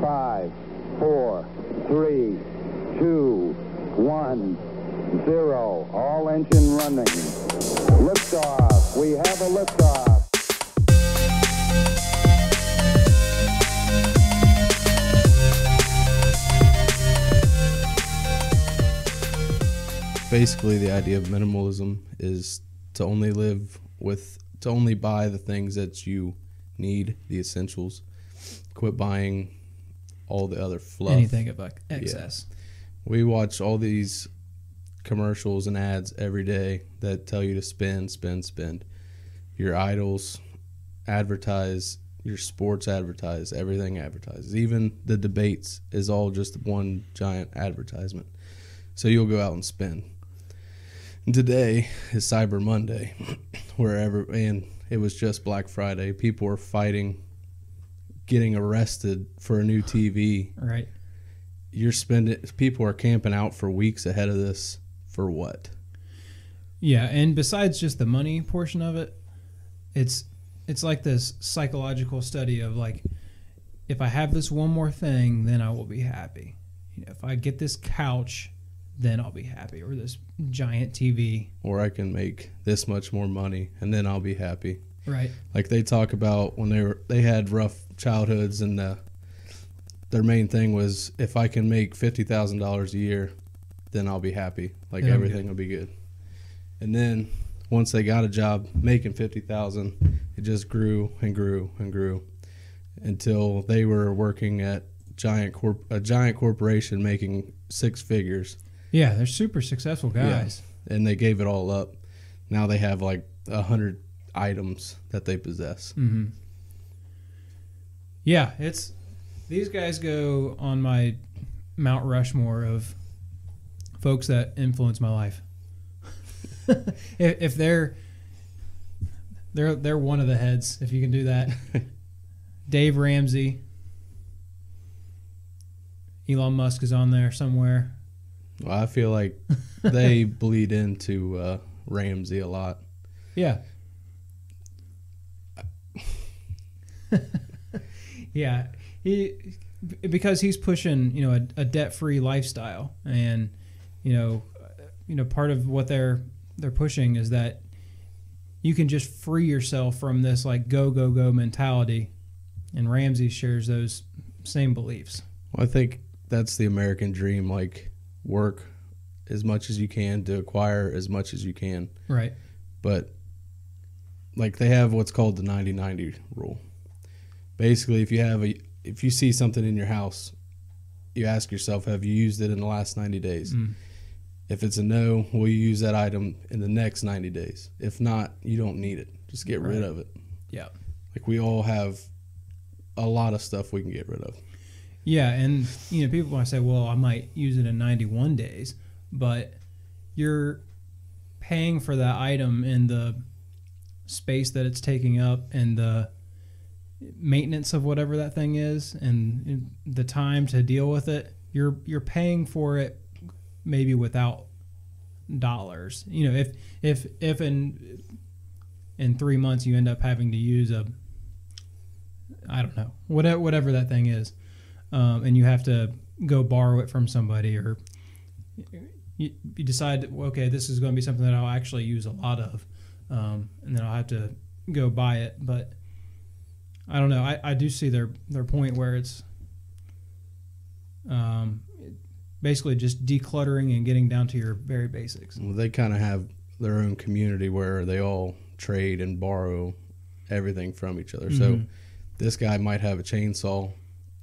5, 4, 3, 2, 1, 0. All engine running. Liftoff. We have a liftoff. Basically, the idea of minimalism is to only buy the things that you need, the essentials. Quit buying all the other fluff. Anything of like excess. Yeah. We watch all these commercials and ads every day that tell you to spend. Your idols advertise, your sports advertise, everything advertises. Even the debates is all just one giant advertisement. So you'll go out and spend. And today is Cyber Monday, and it was just Black Friday. People were fighting, getting arrested for a new TV. Right. People are camping out for weeks ahead of this for what? Yeah, and besides just the money portion of it, it's like this psychological study of like, if I have this one more thing, then I will be happy. If I get this couch, then I'll be happy, or this giant TV. Or I can make this much more money, and then I'll be happy. Right. Like they talk about when they had rough childhoods, and their main thing was, if I can make $50,000 a year, then I'll be happy. Like everything will be good. And then once they got a job making $50,000, it just grew and grew and grew until they were working at a giant corporation making six figures. Yeah, they're super successful guys. Yeah. And they gave it all up. Now they have like 100 items that they possess. Mm-hmm. Yeah, these guys go on my Mount Rushmore of folks that influence my life. If they're one of the heads, if you can do that. Dave Ramsey, Elon Musk is on there somewhere. Well, I feel like they bleed into Ramsey a lot. Yeah. Yeah, because he's pushing, a debt-free lifestyle, and part of what they're pushing is that you can just free yourself from this like go mentality, and Ramsey shares those same beliefs. Well, I think that's the American dream, like work as much as you can to acquire as much as you can. Right. But like they have what's called the 90-90 rule. Basically, if you see something in your house, you ask yourself, have you used it in the last 90 days? Mm. If it's a no, will you use that item in the next 90 days? If not, you don't need it. Just get rid of it. Yeah. Like we all have a lot of stuff we can get rid of. Yeah, and people might say, well, I might use it in 91 days, but you're paying for that item and the space that it's taking up and the maintenance of whatever that thing is and the time to deal with it. You're paying for it maybe without dollars. If in 3 months you end up having to use I don't know, whatever that thing is, and you have to go borrow it from somebody, or you decide, okay, this is going to be something that I'll actually use a lot of, and then I'll have to go buy it. But I don't know. I do see their point where it's basically just decluttering and getting down to your very basics. Well, they kind of have their own community where they all trade and borrow everything from each other. Mm-hmm. So this guy might have a chainsaw.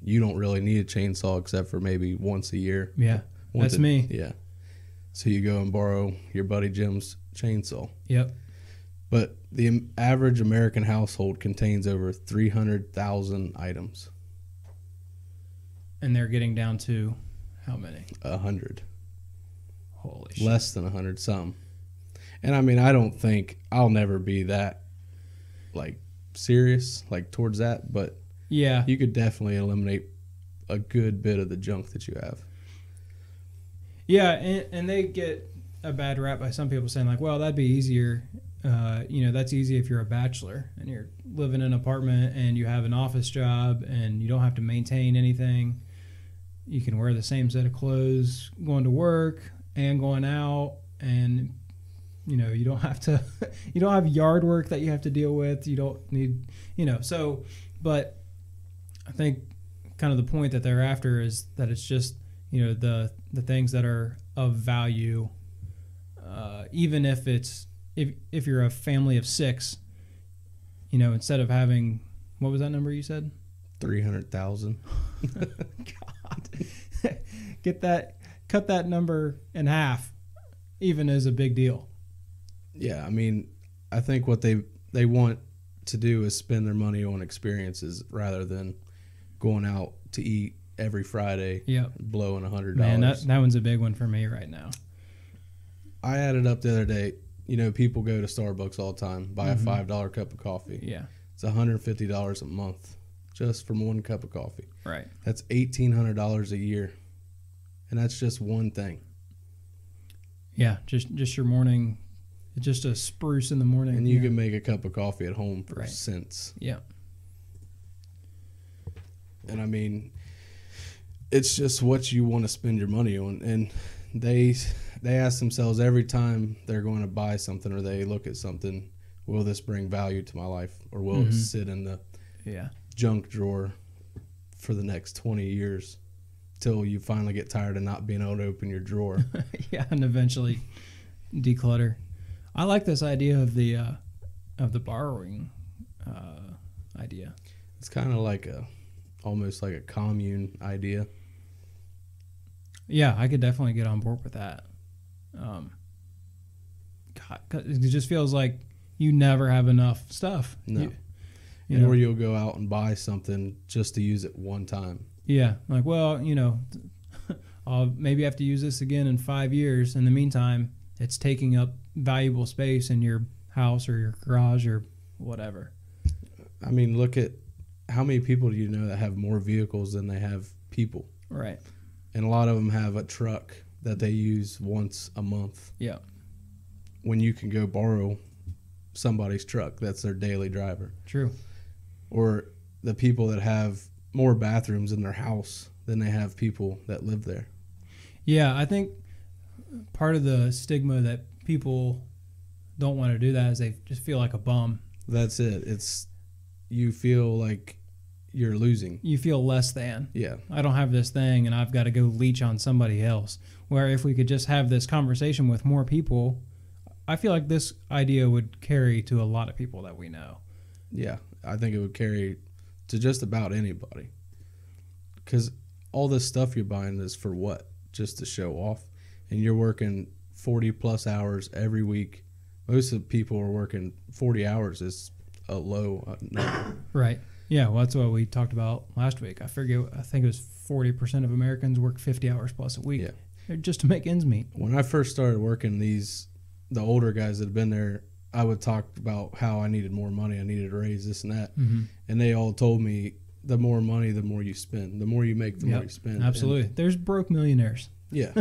You don't really need a chainsaw except for maybe once a year. Yeah, that's me. Yeah. So you go and borrow your buddy Jim's chainsaw. Yep. But the average American household contains over 300,000 items. And they're getting down to how many? 100. Holy shit. Less than 100 some. And I mean, I don't think I'll never be that like serious like towards that, but yeah, you could definitely eliminate a good bit of the junk that you have. Yeah, and they get a bad rap by some people saying like, well, that'd be easier that's easy if you're a bachelor and you're living in an apartment and you have an office job and you don't have to maintain anything. You can wear the same set of clothes going to work and going out, and you don't have to you don't have yard work that you have to deal with. You don't need but I think kind of the point that they're after is that it's just the things that are of value, even if it's if you're a family of 6, instead of having, what was that number you said? 300,000. God, cut that number in half, even is a big deal. Yeah, I mean, I think what they want to do is spend their money on experiences rather than going out to eat every Friday. Yeah, blowing $100. Man, that one's a big one for me right now. I added up the other day. People go to Starbucks all the time, buy a $5 cup of coffee. Yeah, it's $150 a month just from one cup of coffee. Right. That's $1,800 a year, and that's just one thing. Yeah, just your morning, just a spruce in the morning, and you can make a cup of coffee at home for cents. Yeah. And I mean, it's just what you want to spend your money on, and they ask themselves every time they're going to buy something or they look at something, will this bring value to my life, or will it sit in the junk drawer for the next 20 years till you finally get tired of not being able to open your drawer? Yeah, and eventually declutter. I like this idea of the borrowing idea. It's kind of like almost like a commune idea. Yeah, I could definitely get on board with that. God, it just feels like you never have enough stuff. No. Or you'll go out and buy something just to use it one time. Yeah, like, well, I'll maybe have to use this again in 5 years. In the meantime, it's taking up valuable space in your house or your garage or whatever. I mean, look at how many people do you know that have more vehicles than they have people? Right. And a lot of them have a truck that they use once a month. Yeah. When you can go borrow somebody's truck, that's their daily driver. True. Or the people that have more bathrooms in their house than they have people that live there. Yeah, I think part of the stigma that people don't want to do that is they just feel like a bum. That's it. It's, you feel like you're losing. You feel less than. Yeah. I don't have this thing and I've got to go leech on somebody else. Where if we could just have this conversation with more people, I feel like this idea would carry to a lot of people that we know. Yeah, I think it would carry to just about anybody. Because all this stuff you're buying is for what? Just to show off? And you're working 40 plus hours every week. Most of the people are working 40 hours is a low number. Right. Yeah, well, that's what we talked about last week. I think it was 40% of Americans work 50 hours plus a week. Yeah. Just to make ends meet. When I first started working, the older guys that have been there, I would talk about how I needed more money, I needed a raise, this and that. Mm-hmm. And they all told me, the more money, the more you spend. The more you make, the more you spend. Absolutely. And there's broke millionaires. Yeah.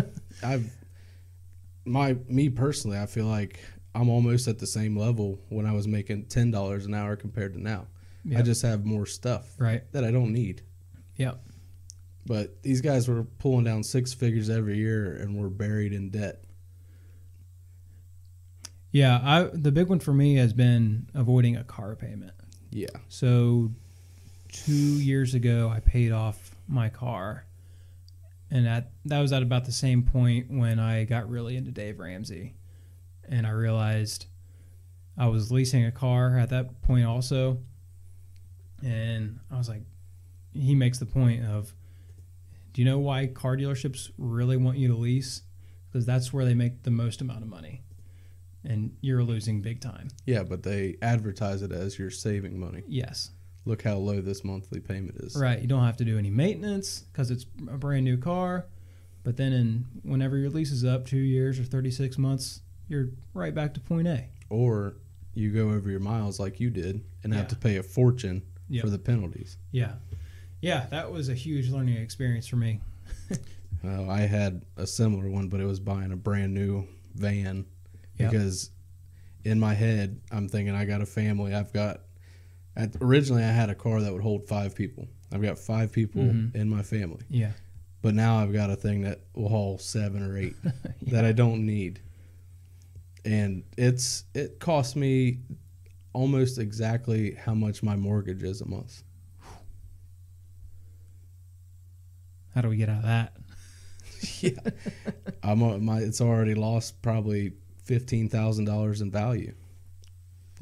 Me personally, I feel like I'm almost at the same level when I was making $10 an hour compared to now. Yep. I just have more stuff that I don't need. Yeah. But these guys were pulling down 6 figures every year and were buried in debt. Yeah, the big one for me has been avoiding a car payment. Yeah. So 2 years ago, I paid off my car. And that was at about the same point when I got really into Dave Ramsey. And I realized I was leasing a car at that point also. And I was like, he makes the point of, do you know why car dealerships really want you to lease? Because that's where they make the most amount of money. And you're losing big time. Yeah, but they advertise it as you're saving money. Yes. Look how low this monthly payment is. Right. You don't have to do any maintenance because it's a brand new car. But then whenever your lease is up, 2 years or 36 months, you're right back to point A. Or you go over your miles like you did and have to pay a fortune for the penalties. Yeah. Yeah, that was a huge learning experience for me. Well, I had a similar one, but it was buying a brand new van because in my head, I'm thinking I got a family. Originally I had a car that would hold 5 people. I've got 5 people in my family. Yeah. But now I've got a thing that will haul 7 or 8 that I don't need. And it costs me almost exactly how much my mortgage is a month. How do we get out of that? Yeah. It's already lost probably $15,000 in value.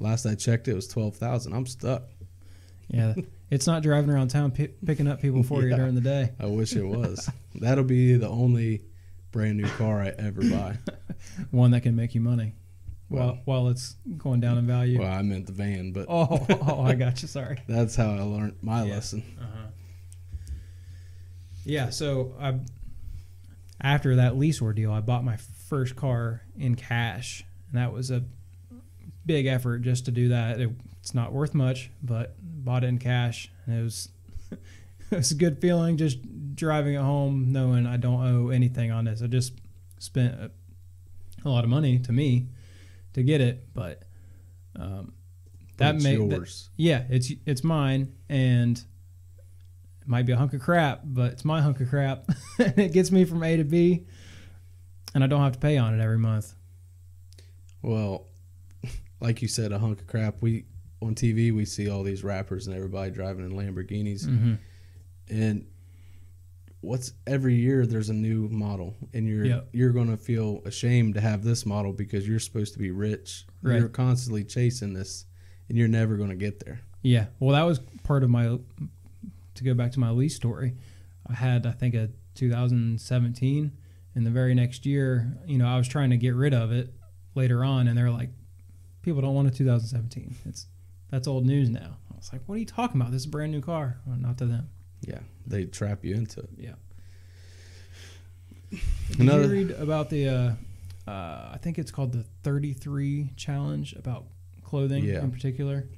Last I checked, it was $12,000. I'm stuck. Yeah. It's not driving around town picking up people for you during the day. I wish it was. That'll be the only brand new car I ever buy. One that can make you money while it's going down in value. Well, I meant the van, but Oh, I got you. Sorry. That's how I learned my lesson. Yeah, so after that lease ordeal, I bought my first car in cash, and that was a big effort just to do that. It's not worth much, but bought it in cash, and it was a good feeling just driving it home knowing I don't owe anything on this. I just spent a lot of money to me to get it, but It's yours. It's mine, and it might be a hunk of crap, but it's my hunk of crap. And it gets me from A to B, and I don't have to pay on it every month. Well, like you said, a hunk of crap. On TV, we see all these rappers and everybody driving in Lamborghinis. And every year there's a new model, and you're going to feel ashamed to have this model because you're supposed to be rich. Right. You're constantly chasing this, and you're never going to get there. Yeah. Well, that was part of to go back to my lease story. I had, I think, a 2017, and the very next year, I was trying to get rid of it later on, and they're like, people don't want a 2017. That's old news now. I was like, what are you talking about? This is a brand new car. Well, not to them. Yeah, they trap you into it. Yeah. Did you read about the, I think it's called the 33 challenge about clothing in particular?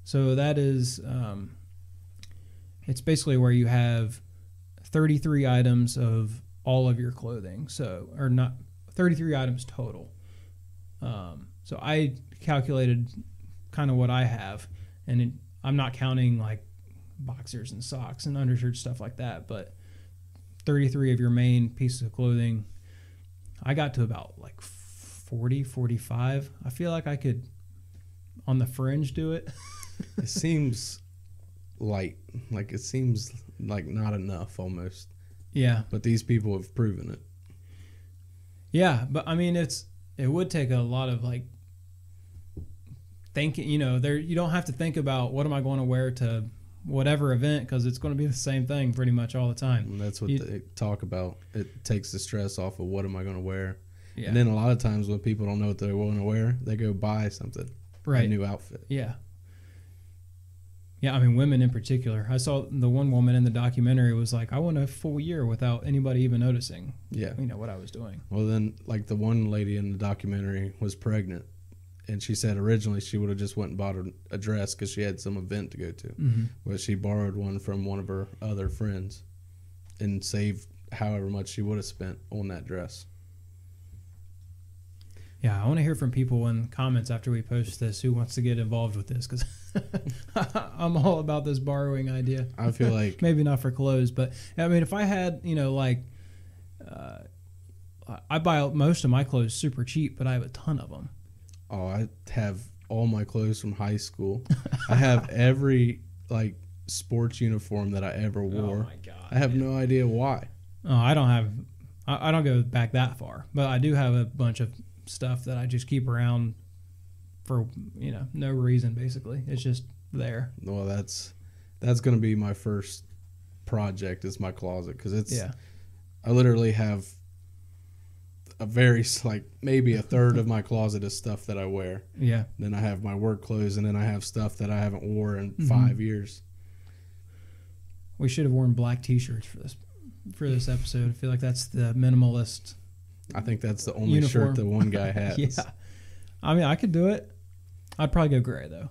So that is, it's basically where you have 33 items of all of your clothing. Or not 33 items total. So I calculated kind of what I have, and I'm not counting like boxers and socks and undershirts, stuff like that, but 33 of your main pieces of clothing. I got to about like 40, 45. I feel like I could, on the fringe, do it. It seems light. Like it seems like not enough almost. Yeah. But these people have proven it. Yeah, but I mean, it would take a lot of like thinking, you don't have to think about what am I going to wear to whatever event, because it's going to be the same thing pretty much all the time. And that's what they talk about. It takes the stress off of what am I going to wear. Yeah. And then a lot of times when people don't know what they want to wear, they go buy something. Right. A new outfit. Yeah. Yeah, I mean, women in particular. I saw the one woman in the documentary was like, I went a full year without anybody even noticing what I was doing. Well, then, like the one lady in the documentary was pregnant, and she said originally she would have just went and bought a dress because she had some event to go to. Mm-hmm. But she borrowed one from one of her other friends and saved however much she would have spent on that dress. Yeah, I want to hear from people in comments after we post this who wants to get involved with this, because I'm all about this borrowing idea. I feel like maybe not for clothes, but I mean, if I had, I buy most of my clothes super cheap, but I have a ton of them. Oh, I have all my clothes from high school. I have every sports uniform that I ever wore. Oh my God! I have no idea why. Oh, I don't go back that far, but I do have a bunch of stuff that I just keep around for no reason. Basically, it's just there. Well, that's going to be my first project, is my closet, because I literally have a very maybe a third of my closet is stuff that I wear. Yeah. Then I have my work clothes, and then I have stuff that I haven't wore in 5 years. We should have worn black T-shirts for this episode. I feel like that's the minimalist. I think that's the only uniform. shirt that one guy has. Yeah. I mean, I could do it. I'd probably go gray, though.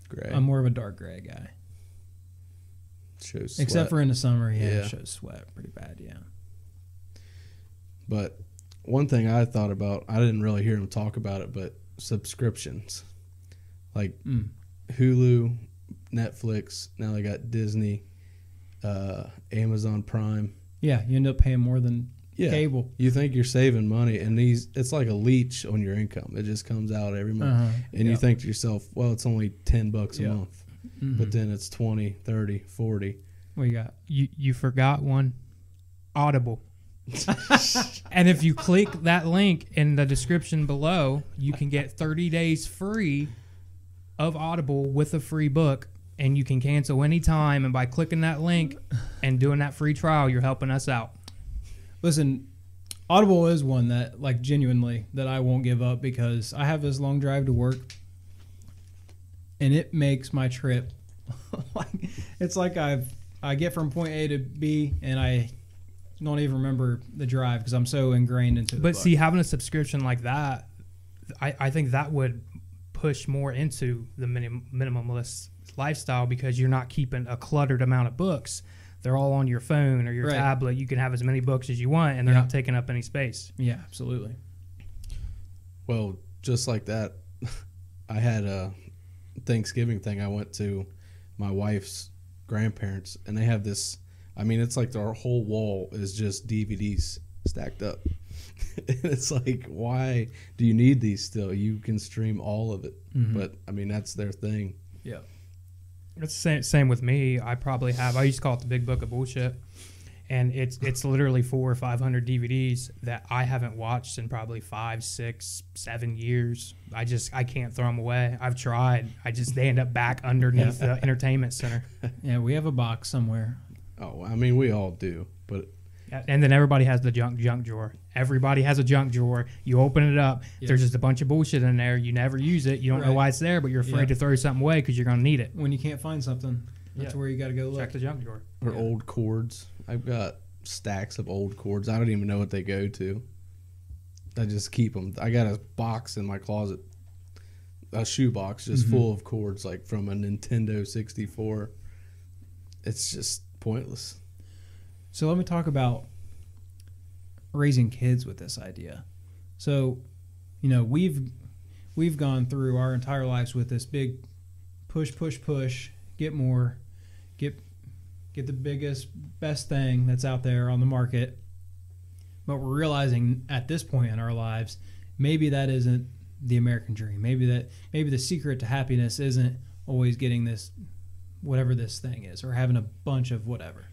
Gray. I'm more of a dark gray guy. Shows sweat. Except for in the summer, it shows sweat pretty bad, yeah. But one thing I thought about, I didn't really hear him talk about it, but subscriptions, like Hulu, Netflix. Now they got Disney, Amazon Prime. Yeah, you end up paying more than cable. You think you're saving money, and it's like a leech on your income. It just comes out every month. And you think to yourself, well, it's only $10 a month. But then it's 20, 30, 40. What you got? You forgot one. Audible. And if you click that link in the description below, you can get 30 days free of Audible with a free book, and you can cancel anytime. And by clicking that link and doing that free trial, you're helping us out. Listen, Audible is one that, like, genuinely, that I won't give up, because I have this long drive to work, and it makes my trip it's like I get from point A to B, and I don't even remember the drive because I'm so ingrained into it. But see, having a subscription like that, I think that would push more into the minimalist lifestyle, because you're not keeping a cluttered amount of books. They're all on your phone or your tablet. You can have as many books as you want, and they're not taking up any space. Yeah, absolutely. Well, just like that, I had a Thanksgiving thing. I went to my wife's grandparents, and they have this, I mean, it's like their whole wall is just DVDs stacked up. And it's like, why do you need these still? You can stream all of it. But, I mean, that's their thing. Yeah. It's the same with me. I used to call it the big book of bullshit. And it's literally 400 or 500 DVDs that I haven't watched in probably 5, 6, 7 years. I can't throw them away. I've tried. They end up back underneath the entertainment center. Yeah, we have a box somewhere. Oh, I mean, we all do. But and then everybody has the junk drawer. Everybody has a junk drawer. You open it up. Yeah. There's just a bunch of bullshit in there. You never use it. You don't know why it's there, but you're afraid to throw something away because you're going to need it. When you can't find something, that's where you got to go look. Check the junk drawer. Or old cords. I've got stacks of old cords. I don't even know what they go to. I just keep them. I got a box in my closet, a shoe box just full of cords, like from a Nintendo 64. It's just pointless. So let me talk about raising kids with this idea. So, we've gone through our entire lives with this big push, get more, get the biggest, best thing that's out there on the market. But we're realizing at this point in our lives, maybe that isn't the American dream. Maybe the secret to happiness isn't always getting this, whatever this thing is, or having a bunch of whatever.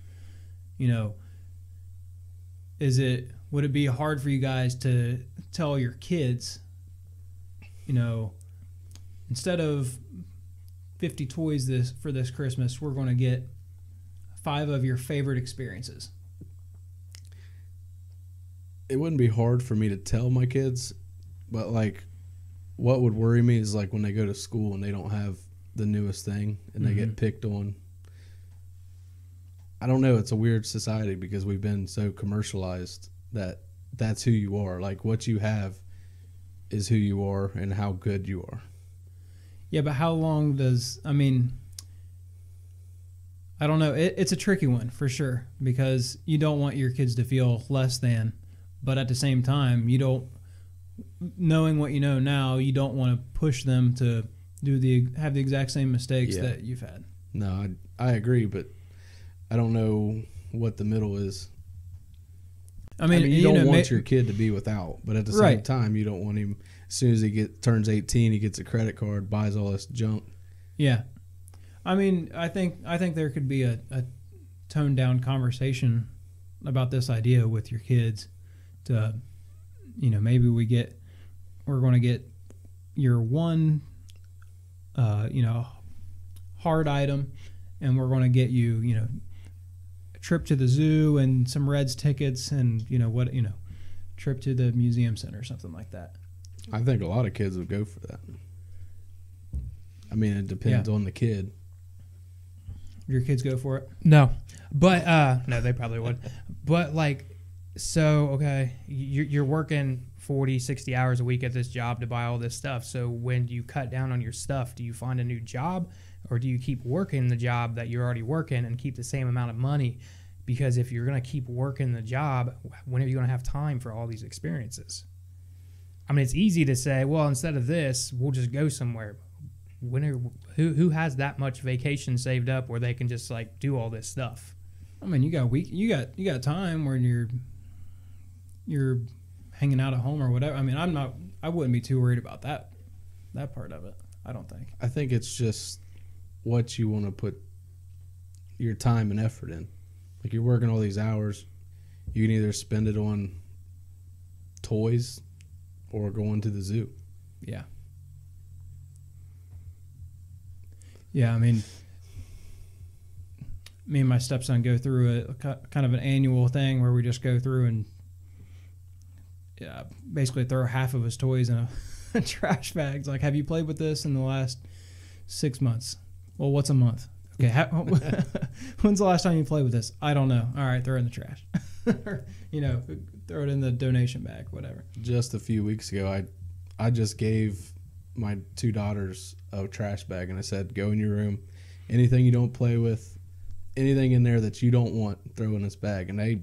Would it be hard for you guys to tell your kids, instead of 50 toys for this Christmas, we're going to get 5 of your favorite experiences? It wouldn't be hard for me to tell my kids, but like, what would worry me is like when they go to school and they don't have the newest thing and they get picked on. I don't know. It's a weird society because we've been so commercialized that that's who you are. Like, what you have is who you are and how good you are. Yeah, but how long I don't know. It's a tricky one for sure, because you don't want your kids to feel less than, but at the same time, knowing what you know now, you don't want to push them to have the exact same mistakes that you've had. No, I agree, but I don't know what the middle is. I mean you don't want your kid to be without, but at the same time, you don't want him, as soon as he turns 18, he gets a credit card, buys all this junk. Yeah. I mean, I think there could be a toned down conversation about this idea with your kids to, maybe we're going to get your one, hard item, and we're going to get you, a trip to the zoo and some Reds tickets and, trip to the museum center, something like that. I think a lot of kids would go for that. I mean, it depends on the kid. Your kids go for it? No. But, no, they probably would. But, okay, you're working 40, 60 hours a week at this job to buy all this stuff. So when you cut down on your stuff, do you find a new job, or do you keep working the job that you're already working and keep the same amount of money? Because if you're going to keep working the job, when are you going to have time for all these experiences? I mean, it's easy to say, well, instead of this, we'll just go somewhere. Who has that much vacation saved up where they can just like do all this stuff? I mean, you got time where you're hanging out at home or whatever. I mean, I wouldn't be too worried about that part of it. I don't think. I think it's just what you want to put your time and effort in. Like, you're working all these hours, you can either spend it on toys or going to the zoo. Yeah. Yeah, I mean, me and my stepson go through a kind of an annual thing where we just go through and basically throw half of his toys in a trash bag. It's like, have you played with this in the last 6 months? Well, what's a month? Okay, when's the last time you played with this? I don't know. All right, throw it in the trash. Throw it in the donation bag, whatever. Just a few weeks ago, I just gave my 2 daughters a trash bag, and I said, go in your room. Anything you don't play with, anything in there that you don't want, throw in this bag. And they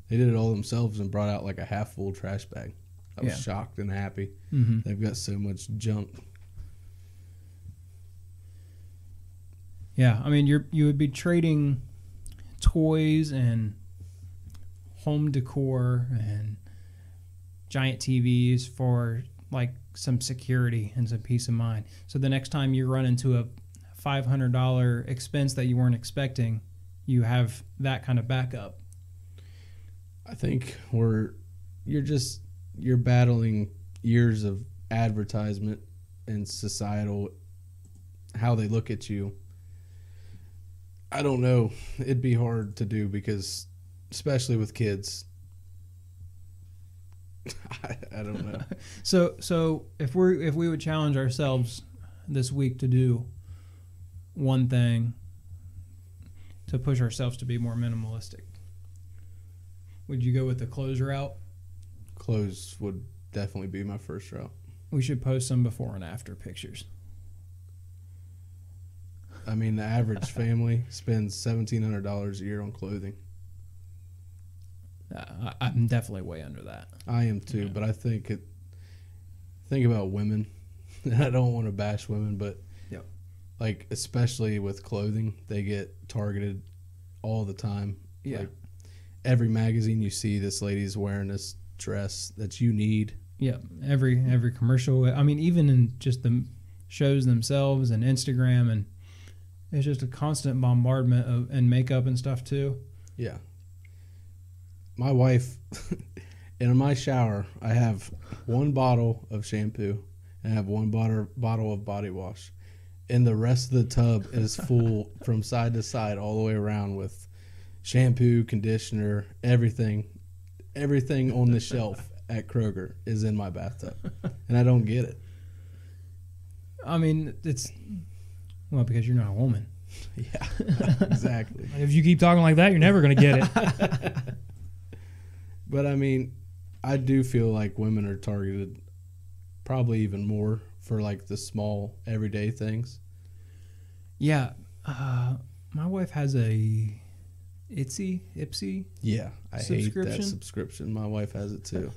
did it all themselves and brought out like a half full trash bag. I was shocked and happy. Mm-hmm. They've got so much junk. Yeah, I mean, you would be trading toys and home decor and giant TVs for like some security and some peace of mind. So the next time you run into a $500 expense that you weren't expecting, you have that kind of backup. I think you're battling years of advertisement and societal, how they look at you. I don't know. It'd be hard to do because, especially with kids, I don't know. So if we would challenge ourselves this week to do one thing to push ourselves to be more minimalistic, would you go with the clothes route? Clothes would definitely be my first route. We should post some before and after pictures. I mean, the average family spends $1,700 a year on clothing. I'm definitely way under that. I am too, but I think about women. I don't want to bash women, but like, especially with clothing, they get targeted all the time. Yeah. Like, every magazine you see, this lady's wearing this dress that you need. Yeah, every commercial. I mean, even in just the shows themselves and Instagram, and it's just a constant bombardment of and makeup and stuff too. Yeah. My wife, in my shower, I have one bottle of shampoo and I have one bottle of body wash. And the rest of the tub is full from side to side all the way around with shampoo, conditioner, everything. Everything on the shelf at Kroger is in my bathtub. And I don't get it. I mean, it's, well, because you're not a woman. Yeah, exactly. If you keep talking like that, you're never going to get it. But I mean, I do feel like women are targeted probably even more for like the small everyday things. Yeah. My wife has a Ipsy Yeah, I hate that subscription. subscription. My wife has it too.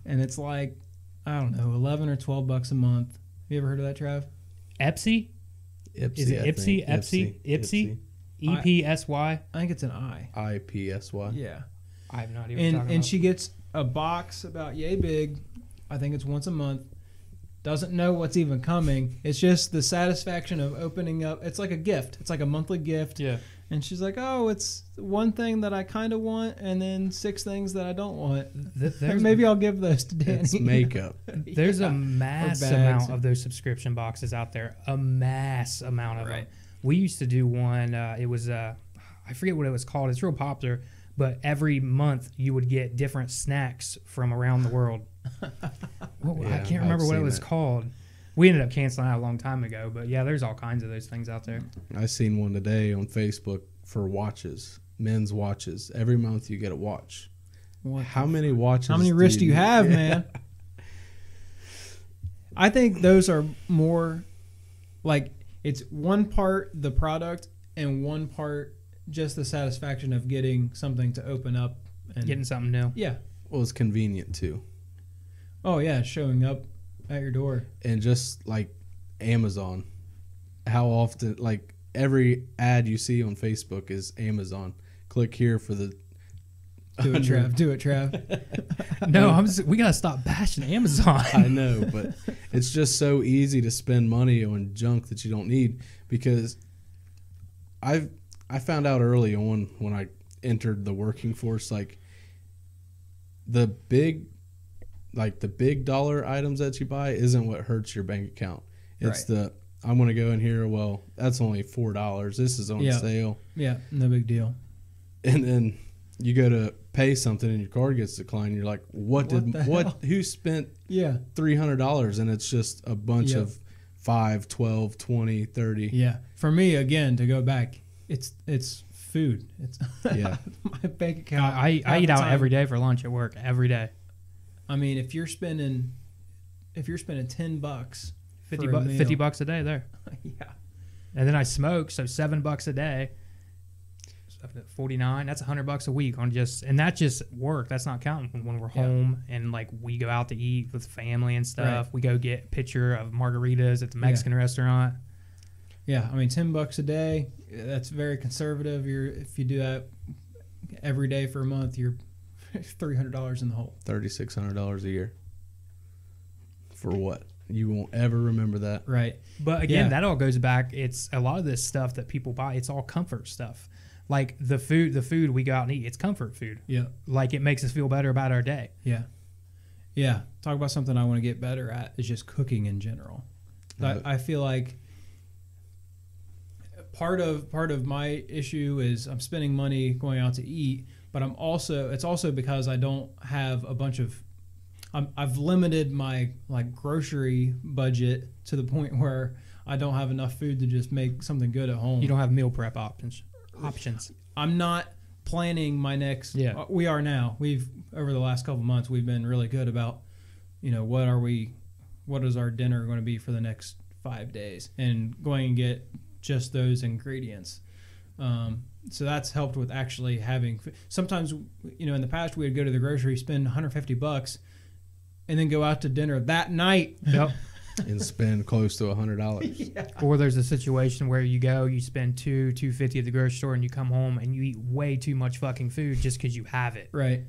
And it's like, I don't know, $11 or $12 a month. Have you ever heard of that, Trav? Epsy? Ipsy, Is it I Ipsy? think. Ipsy? EPSY? I think it's an I. IPSY. Yeah. I have no idea what you're talking And about. she gets a box about yay big. I think it's once a month. Doesn't know what's even coming. It's just the satisfaction of opening up. It's like a gift. It's like a monthly gift. Yeah. And she's like, oh, it's one thing that I kind of want and then 6 things that I don't want. Maybe I'll give those to Danny. It's makeup. There's a mass bags. amount of those subscription boxes out there. A mass amount of them. We used to do one. It was, I forget what it was called. It's real popular. But every month you would get different snacks from around the world. I can't remember what it was called. We ended up canceling out a long time ago. But yeah, there's all kinds of those things out there. I seen one today on Facebook for watches, men's watches. Every month you get a watch. How many watches? How many wrists do you have, Yeah. man? I think those are more like it's one part the product and one part just the satisfaction of getting something to open up and Getting something new. Yeah. Well, it's convenient too. Oh yeah, showing up at your door. And just like Amazon, how often, like every ad you see on Facebook is Amazon. Click here for the Do it, Trav. Do it, Trav. No, we gotta stop bashing Amazon. I know, but it's just so easy to spend money on junk that you don't need, because I found out early on when I entered the working force, like the big dollar items that you buy isn't what hurts your bank account. It's Right. I'm going to go in here, well, that's only $4. This is on sale. Yeah, no big deal. And then you go to pay something and your card gets declined. You're like, who spent Yeah. $300? And it's just a bunch of 5, 12, 20, 30. Yeah. For me, again, to go back, it's food. It's Yeah. my bank account. I eat out every day for lunch at work. Every day. I mean, if you're spending $10, $50 a day there. yeah. And then I smoke, so $7 a day. 49. That's $100 a week on and that's just work. That's not counting when we're home and like we go out to eat with family and stuff. Right. We go get a picture of margaritas at the Mexican restaurant. Yeah, I mean, $10 a day. That's very conservative. If you do that every day for a month, you're $300 in the hole. $3,600 a year. For what? You won't ever remember that. Right. But again, that all goes back. It's a lot of this stuff that people buy. It's all comfort stuff. Like the food we go out and eat, it's comfort food. Yeah. Like it makes us feel better about our day. Yeah. Yeah. Talk about something I want to get better at is just cooking in general. I feel like part of my issue is I'm spending money going out to eat, but it's also because I don't have a bunch of I've limited my like grocery budget to the point where I don't have enough food to just make something good at home. You don't have meal prep options. I'm not planning my next. Yeah. We are now. We've over the last couple months we've been really good about, what is our dinner going to be for the next 5 days, and going and get just those ingredients. So that's helped with actually having. Sometimes, in the past we would go to the grocery, spend $150, and then go out to dinner that night. Yep. And spend close to $100. Yeah. Or there's a situation where you spend $250 at the grocery store, and you come home and you eat way too much fucking food just because you have it. Right.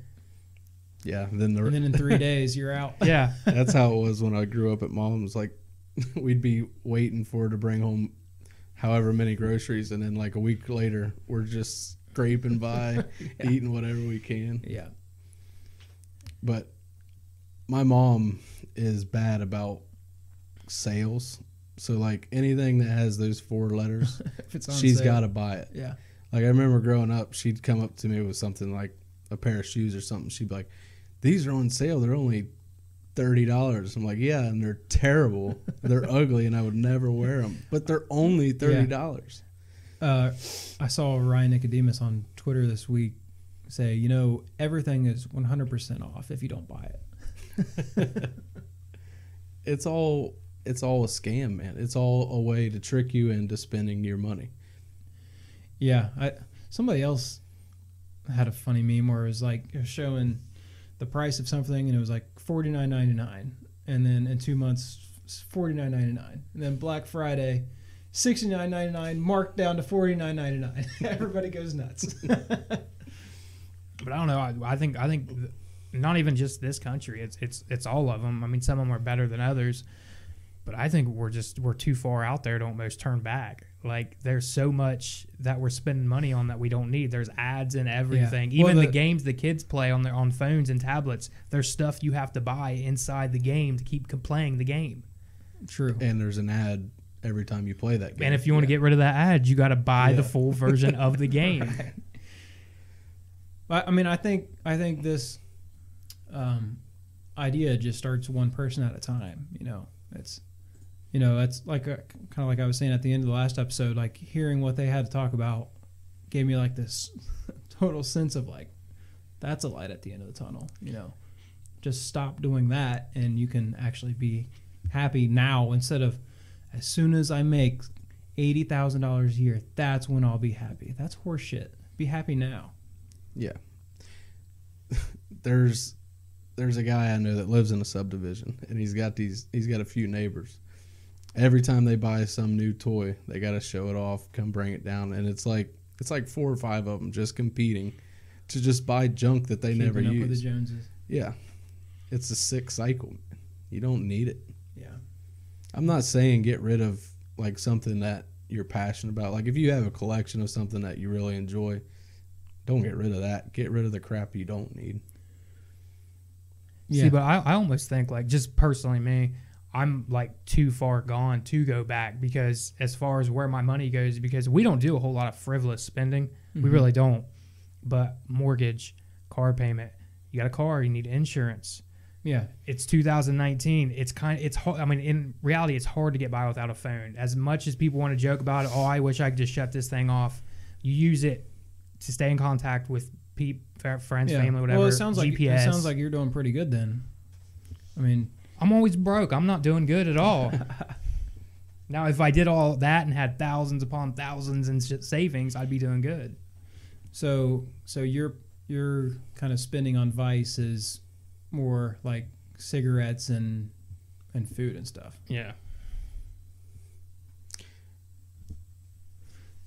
Yeah. And then in 3 days you're out. Yeah. That's how it was when I grew up at mom's. Like, we'd be waiting for her to bring home however many groceries, and then like a week later we're just scraping by, eating whatever we can. Yeah. But my mom is bad about sales, so like anything that has those 4 letters, If it's on she's sale. got to buy it. Yeah. Like, I remember growing up, she'd come up to me with something like a pair of shoes or something. She'd be like, "These are on sale. They're only $30." I'm like, "Yeah, and they're terrible. They're ugly, and I would never wear them. But they're only $30." I saw Ryan Nicodemus on Twitter this week say, everything is 100% off if you don't buy it. It's all a scam, man. It's all a way to trick you into spending your money. Yeah. Somebody else had a funny meme where it was like showing the price of something, and it was like $49.99, and then in 2 months $49.99, and then Black Friday $69.99 marked down to $49.99. Everybody goes nuts. But I don't know. I think not even just this country. It's all of them. I mean, some of them are better than others, but I think we're too far out there to almost turn back. Like, there's so much that we're spending money on that we don't need. There's ads and everything. Yeah. Well, Even the games the kids play on phones and tablets, there's stuff you have to buy inside the game to keep playing the game. True. And there's an ad every time you play that game. And if you want to get rid of that ad, you got to buy the full version of the game. Right. I mean, I think this idea just starts one person at a time. It's like kind of like I was saying at the end of the last episode. Like, hearing what they had to talk about gave me like this total sense of like, that's a light at the end of the tunnel. Just stop doing that, and you can actually be happy now, instead of as soon as I make $80,000 a year, that's when I'll be happy. That's horseshit. Be happy now. Yeah. There's there's a guy I know that lives in a subdivision, and he's got a few neighbors. Every time they buy some new toy, they got to show it off, come bring it down, and it's like 4 or 5 of them just competing to just buy junk that they never Keeping up use. with the Joneses. Yeah, it's a sick cycle. You don't need it. Yeah. I'm not saying get rid of like something that you're passionate about. Like if you have a collection of something that you really enjoy, don't get rid of that. Get rid of the crap you don't need. Yeah. See, but I almost think, like, just personally me, I'm like too far gone to go back, because as far as where my money goes, because we don't do a whole lot of frivolous spending. We really don't. But mortgage, car payment, you got a car, you need insurance. Yeah. It's 2019. It's hard. I mean, in reality, it's hard to get by without a phone. As much as people want to joke about it, oh, I wish I could just shut this thing off. You use it to stay in contact with friends, family, whatever. Well, it sounds GPS. like you're doing pretty good then. I mean, I'm always broke. I'm not doing good at all. Now, if I did all that and had thousands upon thousands in savings, I'd be doing good. so your kind of spending on vice is more like cigarettes and food and stuff. Yeah.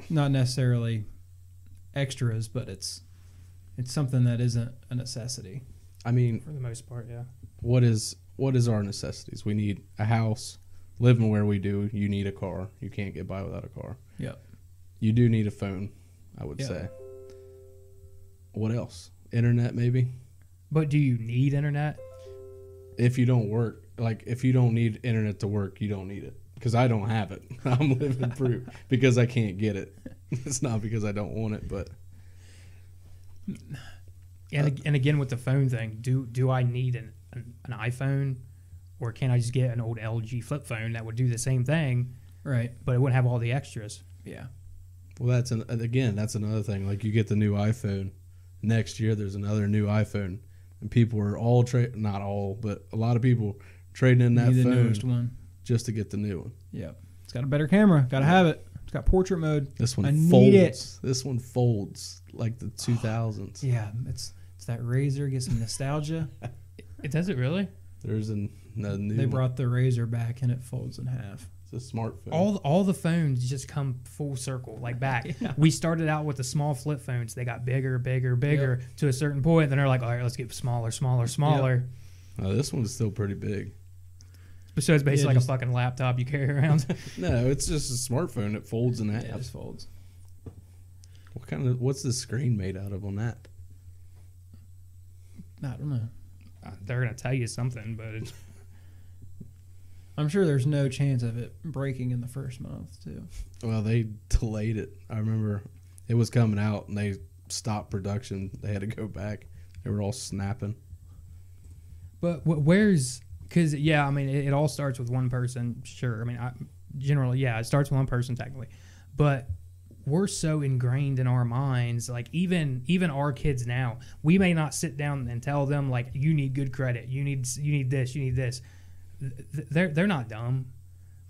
Not necessarily extras, but it's something that isn't a necessity. I mean, For the most part, yeah. what is our necessities? We need a house. Living where we do, you need a car. You can't get by without a car. Yep. You do need a phone, I would Yeah. say. What else? Internet, maybe? But do you need internet? If you don't work, like if you don't need internet to work, you don't need it. Because I don't have it. I'm living proof because I can't get it. It's not because I don't want it, but And again, with the phone thing, do I need an iPhone, or can I just get an old LG flip phone that would do the same thing, Right. but it wouldn't have all the extras? Yeah. well, that's another thing. Like you get the new iPhone, next year there's another new iPhone, and people are all not all, but a lot of people trading in that Need the phone newest one. just to get the new one. Yep. It's got a better camera. Got to have it. It's got portrait mode. This one I folds. need it. This one folds like the 2000s. Yeah. It's that Razor. Get some nostalgia. Does it really? There's a new They one. brought the Razor back and it folds in half. It's a smartphone. All the phones just come full circle, like back. Yeah. We started out with the small flip phones. They got bigger to a certain point. Then they're like, all right, let's get smaller. This one's still pretty big. So it's basically like just- a fucking laptop you carry around. No, it's just a smartphone. It folds in half. Yeah, it just folds. What's the screen made out of on that? I don't know. They're gonna tell you something, but it's, I'm sure there's no chance of it breaking in the first month, too. Well, they delayed it. I remember it was coming out and they stopped production. They had to go back. They were all snapping. but where's? Because I mean, it all starts with one person. Sure, I mean, generally, it starts with one person technically, but we're so ingrained in our minds. Like even our kids now, we may not sit down and tell them like, you need good credit, you need this. They're not dumb.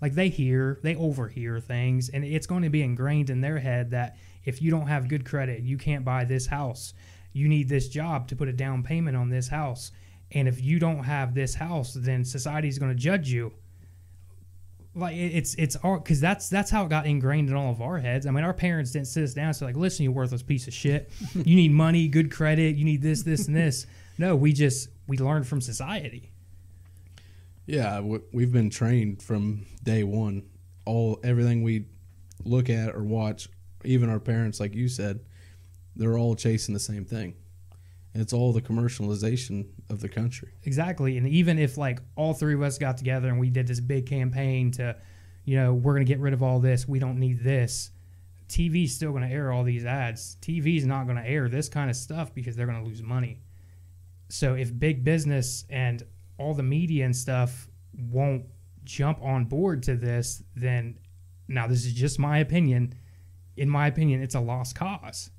Like they overhear things, and it's going to be ingrained in their head that if you don't have good credit, you can't buy this house. You need this job to put a down payment on this house. And if you don't have this house, then society's going to judge you. Like it's because that's how it got ingrained in all of our heads. I mean, our parents didn't sit us down and say like, listen, you worthless piece of shit. You need money, good credit. You need this, and this. No, we learned from society. Yeah, we've been trained from day one. Everything we look at or watch, even our parents, like you said, they're all chasing the same thing. And it's all the commercialization of the country. Exactly. And even if like all three of us got together and we did this big campaign to, we're going to get rid of all this, we don't need this, TV's still going to air all these ads. TV's not going to air this kind of stuff because they're going to lose money. So if big business and all the media and stuff won't jump on board to this, then now this is just my opinion. In my opinion, it's a lost cause.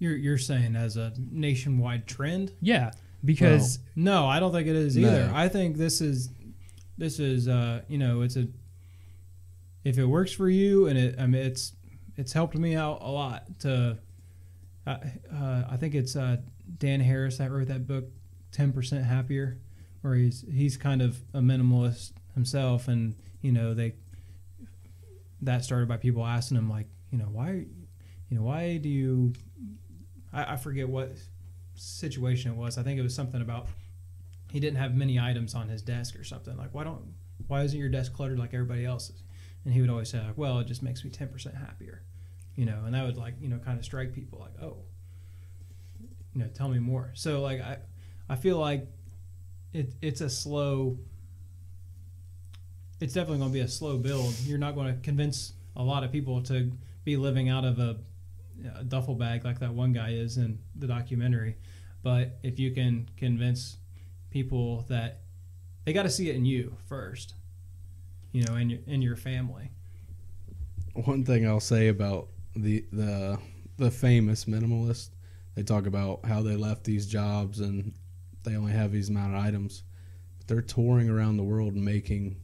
You're saying as a nationwide trend? Yeah, because No, I don't think it is No. either. I think this is it's a, if it works for you, and it's helped me out a lot to, I think it's Dan Harris that wrote that book, 10% happier, where he's kind of a minimalist himself, and that started by people asking him like, why do you? I forget what situation it was. I think it was something about he didn't have many items on his desk or something. Like, why isn't your desk cluttered like everybody else's? And he would always say, like, well, it just makes me 10% happier, and that would kind of strike people like, oh, tell me more. So like I feel like it's definitely going to be a slow build. You're not going to convince a lot of people to be living out of a duffel bag like that one guy is in the documentary. But if you can convince people that they got to see it in you first, in your family. One thing I'll say about the famous minimalist, they talk about how they left these jobs and they only have these amount of items. But they're touring around the world and making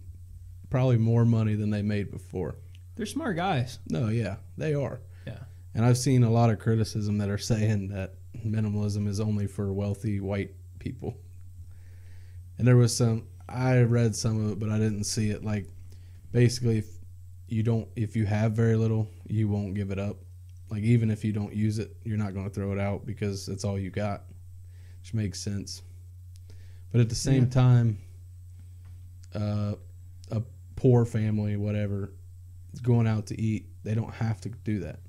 probably more money than they made before. They're smart guys. No, yeah, they are. Yeah. And I've seen a lot of criticism that are saying that minimalism is only for wealthy white people. And there was I read some of it, but I didn't see it. Like, basically, if you have very little, you won't give it up. Like, even if you don't use it, you're not going to throw it out because it's all you got, which makes sense. But at the same time, a poor family, whatever, going out to eat, they don't have to do that.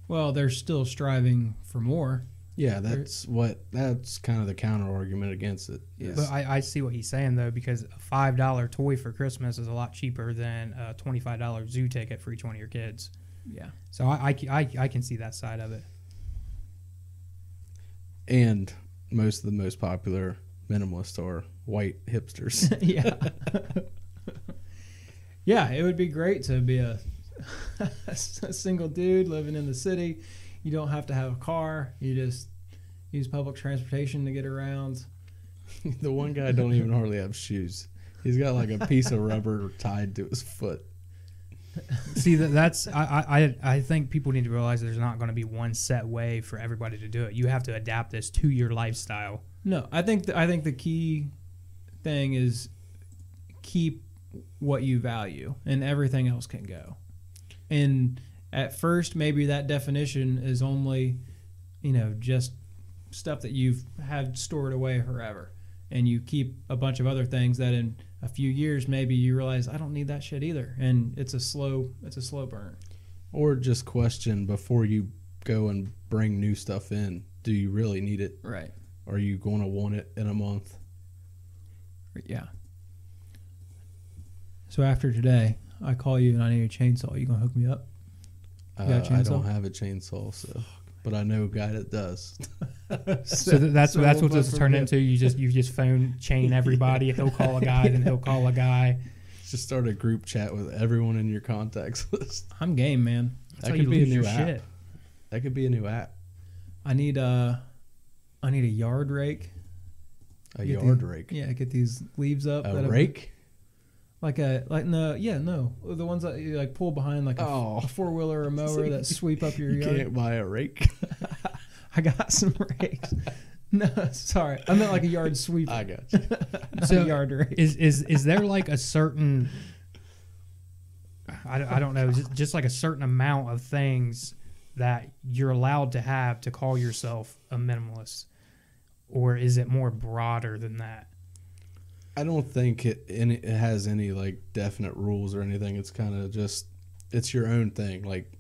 Well, they're still striving for more. Yeah, that's kind of the counter argument against it. Yes. But I see what he's saying, though, because a $5 toy for Christmas is a lot cheaper than a $25 zoo ticket for each one of your kids. Yeah. So I can see that side of it. And most of the most popular minimalists are white hipsters. Yeah. Yeah, it would be great to be a single dude living in the city. You don't have to have a car. You just use public transportation to get around. The one guy don't even hardly have shoes. He's got like a piece of rubber tied to his foot. See, that's I think people need to realize there's not going to be one set way for everybody to do it. You have to adapt this to your lifestyle. No, I think the key thing is keep what you value, and everything else can go. And at first, maybe that definition is only, just stuff that you've had stored away forever, and you keep a bunch of other things that in a few years maybe you realize I don't need that shit either, and it's a slow burn. Or just question before you go and bring new stuff in. Do you really need it? Right. Are you going to want it in a month? Yeah. So after today, I call you and I need a chainsaw. You gonna hook me up? You got a chainsaw? I don't have a chainsaw, but I know a guy that does. So that's what this will turn into. You just phone chain everybody. He'll call a guy, then he'll call a guy. Just start a group chat with everyone in your contacts list. I'm game, man. That could be a new app. That could be a new app. I need a yard rake. A yard rake. Yeah, get these leaves up. A rake. The ones that you like pull behind like a 4-wheeler or a mower that sweep up your yard. You can't buy a rake. I got some rakes. No, sorry, I meant like a yard sweeper. I got you. So a yard rake. Is there like a certain I don't know, just like a certain amount of things that you're allowed to have to call yourself a minimalist, or is it more broader than that? I don't think it has any like definite rules or anything. It's kind of just, it's your own thing. Like,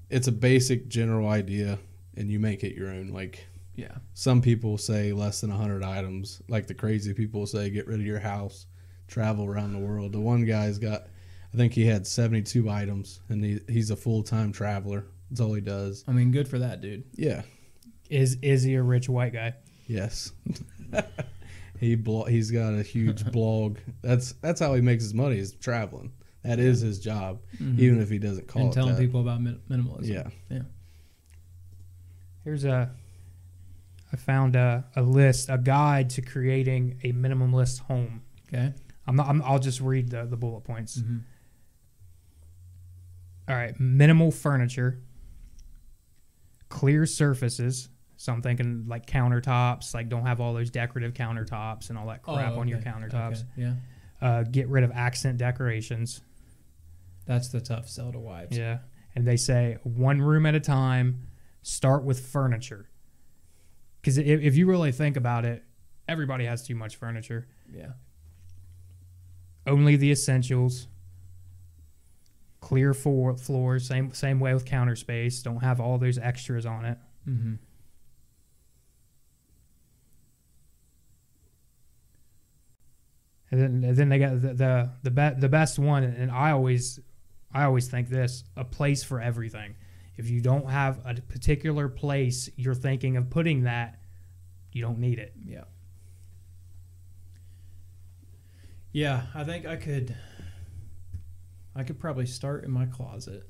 it's a basic general idea and you make it your own. Like, yeah, some people say less than 100 items. Like the crazy people say get rid of your house, travel around the world. The one guy's got, I think he had 72 items, and he's a full-time traveler. That's all he does. I mean, good for that dude. Yeah. Is he a rich white guy? Yes. He's got a huge blog. That's how he makes his money, is traveling. That is his job, even if he doesn't call it and telling that. people about minimalism. Yeah. Here's I found a list, a guide to creating a minimalist home. Okay. I'll just read the bullet points. Mm-hmm. All right. Minimal furniture, clear surfaces, So I'm thinking like countertops, like don't have all those decorative countertops and all that crap on your countertops. Okay. Yeah. Get rid of accent decorations. That's the tough sell to wives. Yeah. And they say one room at a time, start with furniture. Because if you really think about it, everybody has too much furniture. Yeah. Only the essentials. Clear floors. Same way with counter space. Don't have all those extras on it. Mm-hmm. And then they got the best one, and I always think this: a place for everything. If you don't have a particular place you're thinking of putting that, you don't need it. Yeah. Yeah, I think I could probably start in my closet,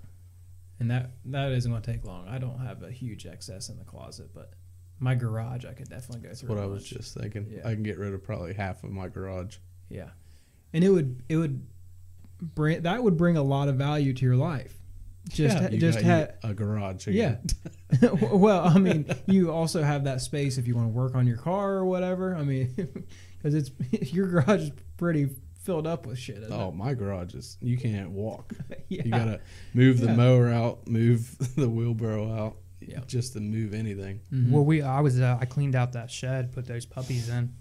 and that isn't going to take long. I don't have a huge excess in the closet, but my garage I could definitely go through. That's what I was just thinking. Yeah. I can get rid of probably half of my garage. Yeah, and it would bring a lot of value to your life. Just have a garage. Yeah. Well, I mean, you also have that space if you want to work on your car or whatever. I mean, because your garage is pretty filled up with shit. Isn't it? My garage is, you can't walk. Yeah. You gotta move the mower out, move the wheelbarrow out, Yeah. just to move anything. Mm-hmm. Well, I cleaned out that shed, put those puppies in,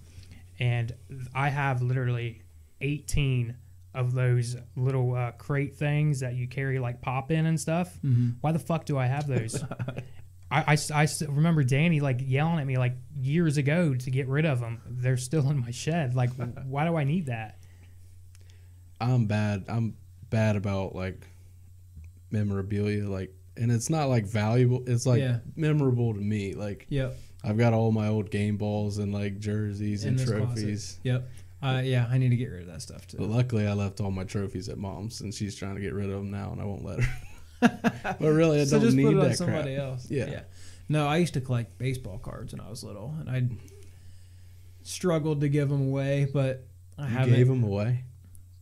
and I have literally 18 of those little crate things that you carry like pop in and stuff. Mm-hmm. Why the fuck do I have those? I remember Danny like yelling at me like years ago to get rid of them. They're still in my shed. Like, why do I need that? I'm bad about like memorabilia, like, and it's not like valuable. It's like memorable to me. Like, Yep. I've got all my old game balls and like jerseys and trophies. Closet. Yep. I need to get rid of that stuff too. But luckily, I left all my trophies at Mom's, and she's trying to get rid of them now, and I won't let her. But really, I So don't just need put it on that somebody crap. else. Yeah. No, I used to collect baseball cards when I was little, and I struggled to give them away, but I You haven't gave them away?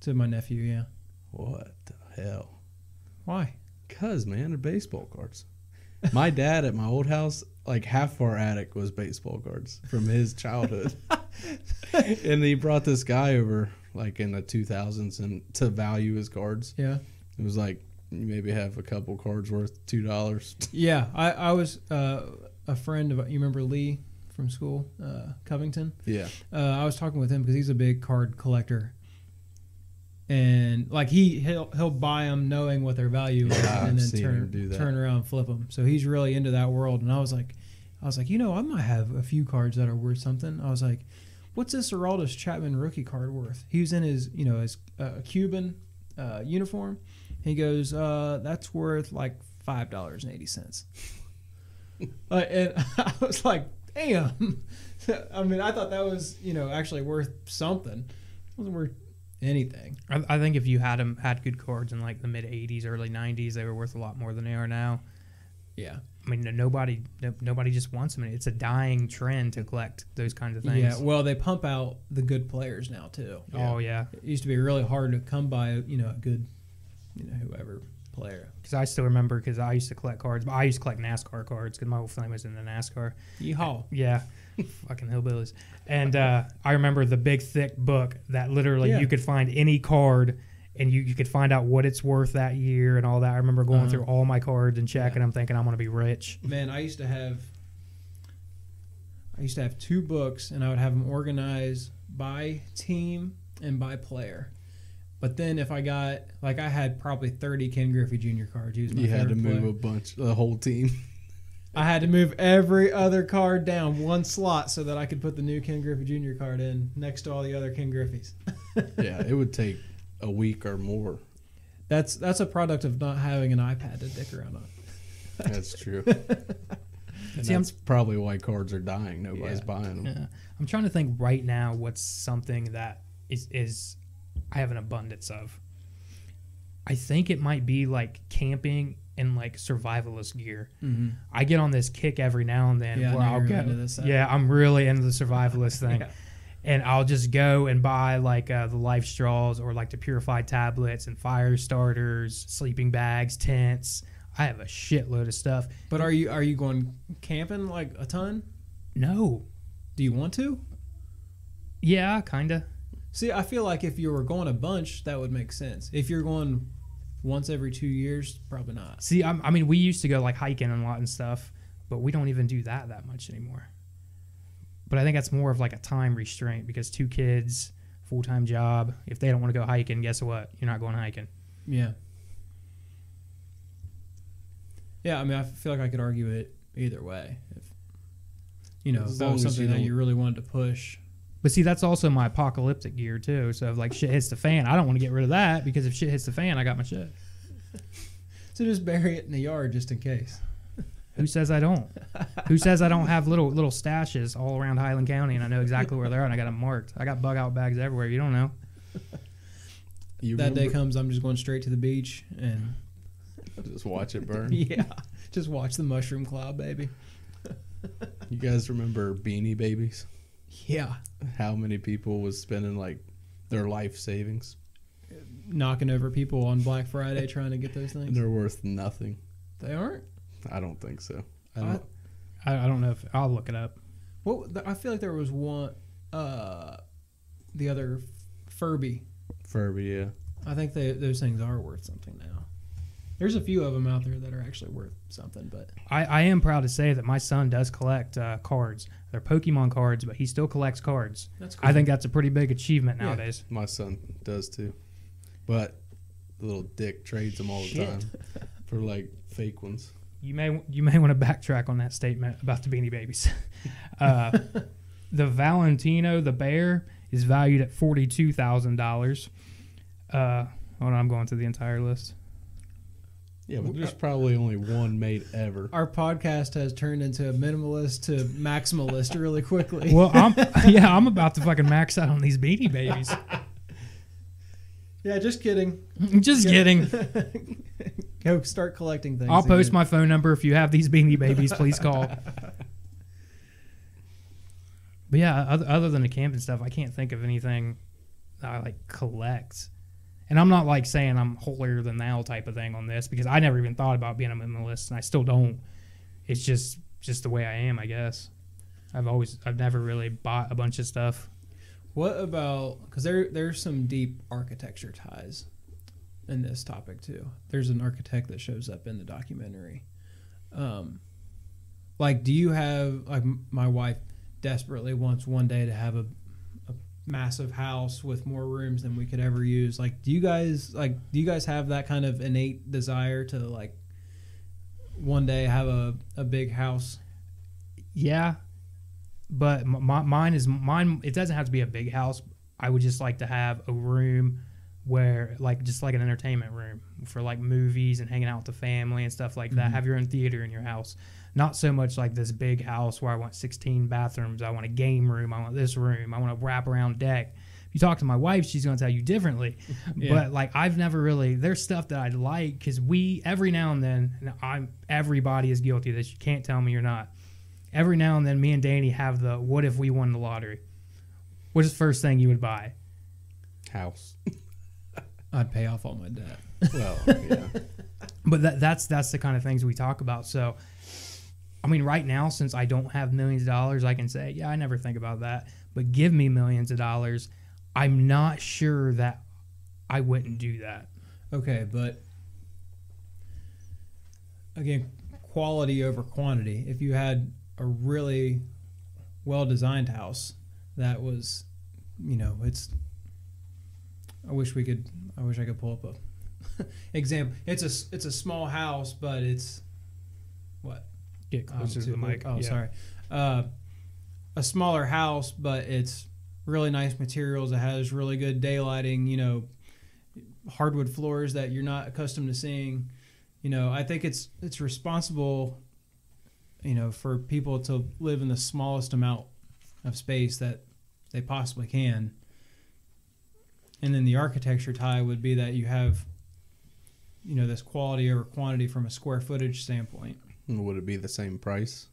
to my nephew. Yeah. What the hell? Why? Cause man, they're baseball cards. My dad at my old house, like half our attic was baseball cards from his childhood. And he brought this guy over like in the 2000s and to value his cards. Yeah. It was like, you maybe have a couple cards worth $2. Yeah. I was a friend of, you remember Lee from school, Covington? Yeah. I was talking with him because he's a big card collector. And like he'll buy them knowing what their value is, and I've seen him do that. turn around and flip them. So he's really into that world. And I was like, I might have a few cards that are worth something. I was like, what's this Aroldis Chapman rookie card worth? He was in his Cuban uniform. He goes, that's worth like $5.80. And I was like, damn. I mean, I thought that was actually worth something. It wasn't worth anything. I think if you had good cards in like the mid 80s, early 90s, they were worth a lot more than they are now. Yeah. I mean, nobody just wants them. It's a dying trend to collect those kinds of things. Yeah. Well, they pump out the good players now too. Oh yeah. It used to be really hard to come by, a good, whoever player. Because I still remember, because I used to collect cards, but I used to collect NASCAR cards because my whole family was in the NASCAR. Yeehaw. Yeah. Fucking hillbillies. And I remember the big thick book that literally you could find any card and you could find out what it's worth that year and all that. I remember going through all my cards and checking them, thinking I'm going to be rich. Man, I used to have 2 books, and I would have them organized by team and by player. But then if I got, like, I had probably 30 Ken Griffey Jr. cards. He was my favorite had to move player. the whole team. I had to move every other card down one slot so that I could put the new Ken Griffey Jr. card in next to all the other Ken Griffeys. Yeah, it would take a week or more. That's a product of not having an iPad to dick around on. That's true. And See, that's probably why cards are dying. Nobody's Yeah. buying them. Yeah. I'm trying to think right now what's something that is I have an abundance of. I think it might be like camping and like survivalist gear. Mm-hmm. I get on this kick every now and then Yeah, I where know I'll you're go. into this, Yeah, I'm really into the survivalist thing. Yeah. And I'll just go and buy like the life straws or like the purified tablets and fire starters, sleeping bags, tents. I have a shitload of stuff. But are you going camping like a ton? No. Do you want to? Yeah, kind of. See, I feel like if you were going a bunch, that would make sense. If you're going once every 2 years, probably not. See, I mean, we used to go like hiking and a lot and stuff, but we don't even do that much anymore. But I think that's more of like a time restraint because 2 kids, full-time job. If they don't want to go hiking, guess what? You're not going hiking. Yeah. Yeah, I mean, I feel like I could argue it either way. If As that long was as something you that you don't- really wanted to push. But see, that's also my apocalyptic gear too. So if like shit hits the fan, I don't want to get rid of that because if shit hits the fan, I got my shit. So just bury it in the yard just in case. Who says I don't? Who says I don't have little stashes all around Highland County and I know exactly where they are and I got them marked? I got bug out bags everywhere. You don't know. That day comes, I'm just going straight to the beach and Just watch it burn. yeah, just watch the mushroom cloud, baby. You guys remember Beanie Babies? Yeah, How many people was spending like their life savings? knocking over people on Black Friday trying to get those And things. they're worth nothing. They aren't. I don't think so. I I don't know if I'll look it up. I feel like there was one, the other Furby. Furby, yeah. I think those things are worth something now. There's a few of them out there that are actually worth something, but I am proud to say that my son does collect cards. They're Pokemon cards, but he still collects cards. that's cool. I think that's a pretty big achievement Yeah. nowadays. My son does too. But the little dick trades them all the Shit. time for like fake ones. You may want to backtrack on that statement about the Beanie Babies. The Valentino the bear is valued at $42,000. Hold on, I'm going through the entire list. Yeah, but there's probably only one made ever. Our podcast has turned into a minimalist to maximalist really quickly. Well, I'm about to fucking max out on these Beanie Babies. Yeah, just kidding. Just kidding. Go start collecting things. I'll post again. my phone number if you have these Beanie Babies. Please call. But yeah, other than the camping stuff, I can't think of anything that I like collect. And I'm not like saying I'm holier than thou type of thing on this because I never even thought about being a minimalist, and I still don't. It's just the way I am, I guess. I've never really bought a bunch of stuff. What about, because there's some deep architecture ties in this topic too. There's an architect that shows up in the documentary. Like, do you have, like, my wife desperately wants one day to have a massive house with more rooms than we could ever use. Like, do you guys have that kind of innate desire to, like, one day have a big house? Yeah, but mine. It doesn't have to be a big house. I would just like to have a room where, like, just like an entertainment room for like movies and hanging out with the family and stuff like that. Mm-hmm. Have your own theater in your house. Not so much like this big house where I want 16 bathrooms. I want a game room. I want this room. I want a wraparound deck. If you talk to my wife, she's going to tell you differently. Yeah. But like, I've never really, there's stuff that I like because every now and then, everybody is guilty of this. You can't tell me you're not. Every now and then, me and Danny have the, what if we won the lottery? What is the first thing you would buy? House. I'd pay off all my debt. Well, yeah. But that's the kind of things we talk about. So, I mean, right now, since I don't have millions of dollars, I can say, yeah, I never think about that. But give me millions of dollars, I'm not sure that I wouldn't do that. Okay, but again, quality over quantity. If you had a really well-designed house that was, it's, I wish I could pull up a example. It's a small house, but it's what? Get closer to the mic. Oh, Yeah. sorry. A smaller house, but it's really nice materials. It has really good daylighting. Hardwood floors that you're not accustomed to seeing. I think it's responsible, for people to live in the smallest amount of space that they possibly can. And then the architecture tie would be that you have, this quality over quantity from a square footage standpoint. Would it be the same price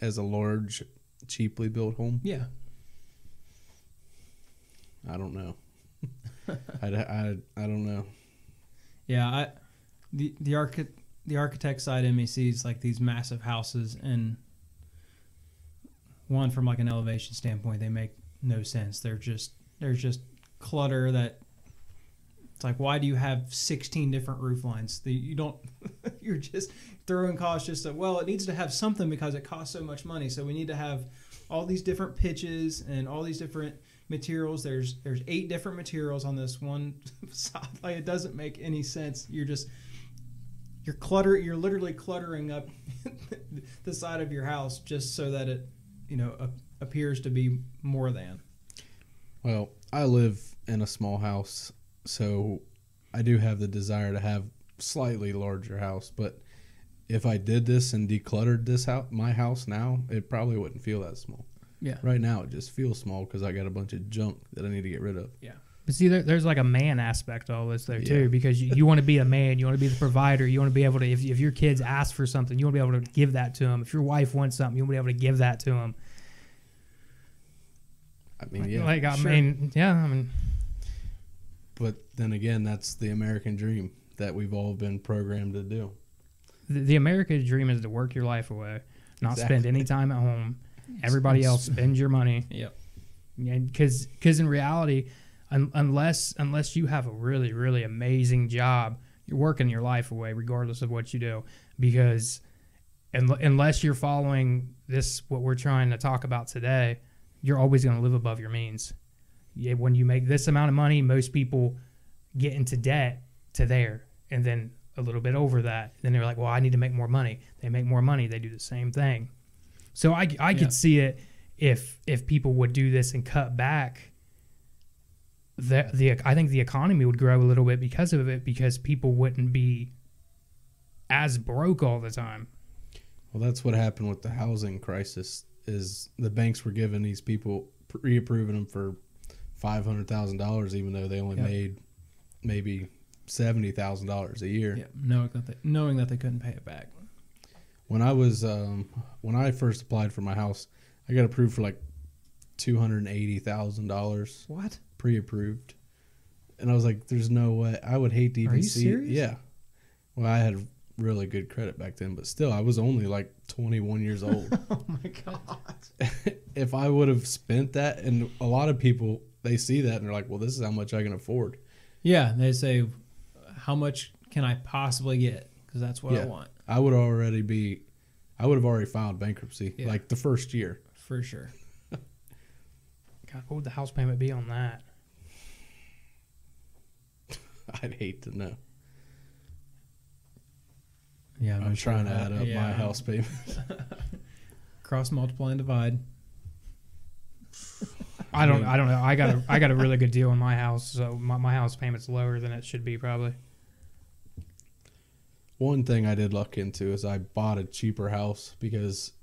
as a large, cheaply built home? Yeah. I don't know. I don't know. Yeah, the the architect side in me sees like these massive houses, and one, from like an elevation standpoint, they make no sense. There's just clutter that it's like, why do you have 16 different roof lines? You don't, you're just throwing costs just well, it needs to have something because it costs so much money. So we need to have all these different pitches and all these different materials. There's 8 different materials on this one side. Like, it doesn't make any sense. You're literally cluttering up the side of your house just so that it, appears to be more than. Well, I live in a small house, so I do have the desire to have slightly larger house. But if I did this and decluttered this house, my house now, it probably wouldn't feel that small. Yeah. Right now, it just feels small because I got a bunch of junk that I need to get rid of. Yeah. But see, there's like a man aspect to all this there too, because you want to be a man, you want to be the provider, you want to be able to, if your kids ask for something, you want to be able to give that to them. If your wife wants something, you want to be able to give that to them. I mean, yeah. I mean. But then again, that's the American dream that we've all been programmed to do. The American dream is to work your life away, not Exactly. spend any time at home. Everybody else spends your money. Yep. Because in reality, unless you have a really, really amazing job, you're working your life away regardless of what you do. Because unless you're following what we're trying to talk about today, you're always going to live above your means. Yeah, when you make this amount of money, most people get into debt to there, and then a little bit over that. Then they're like, well, I need to make more money. They make more money. They do the same thing. So I could see it if people would do this and cut back. I think the economy would grow a little bit because of it, because people wouldn't be as broke all the time. Well, that's what happened with the housing crisis. Is the banks were giving these people, pre-approving them for $500,000, even though they only made maybe $70,000 a year. Yeah, knowing that they couldn't pay it back. When I first applied for my house, I got approved for like $280,000. What? Pre-approved, and I was like, "There's no way." I would hate to even see. Serious? Yeah. Well, I had really good credit back then, but still, I was only like 21 years old. Oh my God! If I would have spent that, and a lot of people, they see that and they're like, "Well, this is how much I can afford." Yeah, they say, "How much can I possibly get?" Because that's what I want. I would have already filed bankruptcy like the first year. For sure. God, what would the house payment be on that? I'd hate to know. Yeah, I'm trying to add up my house payment. Cross, multiply, and divide. I don't know. I got a really good deal on my house, so my house payment's lower than it should be probably. One thing I did look into is I bought a cheaper house because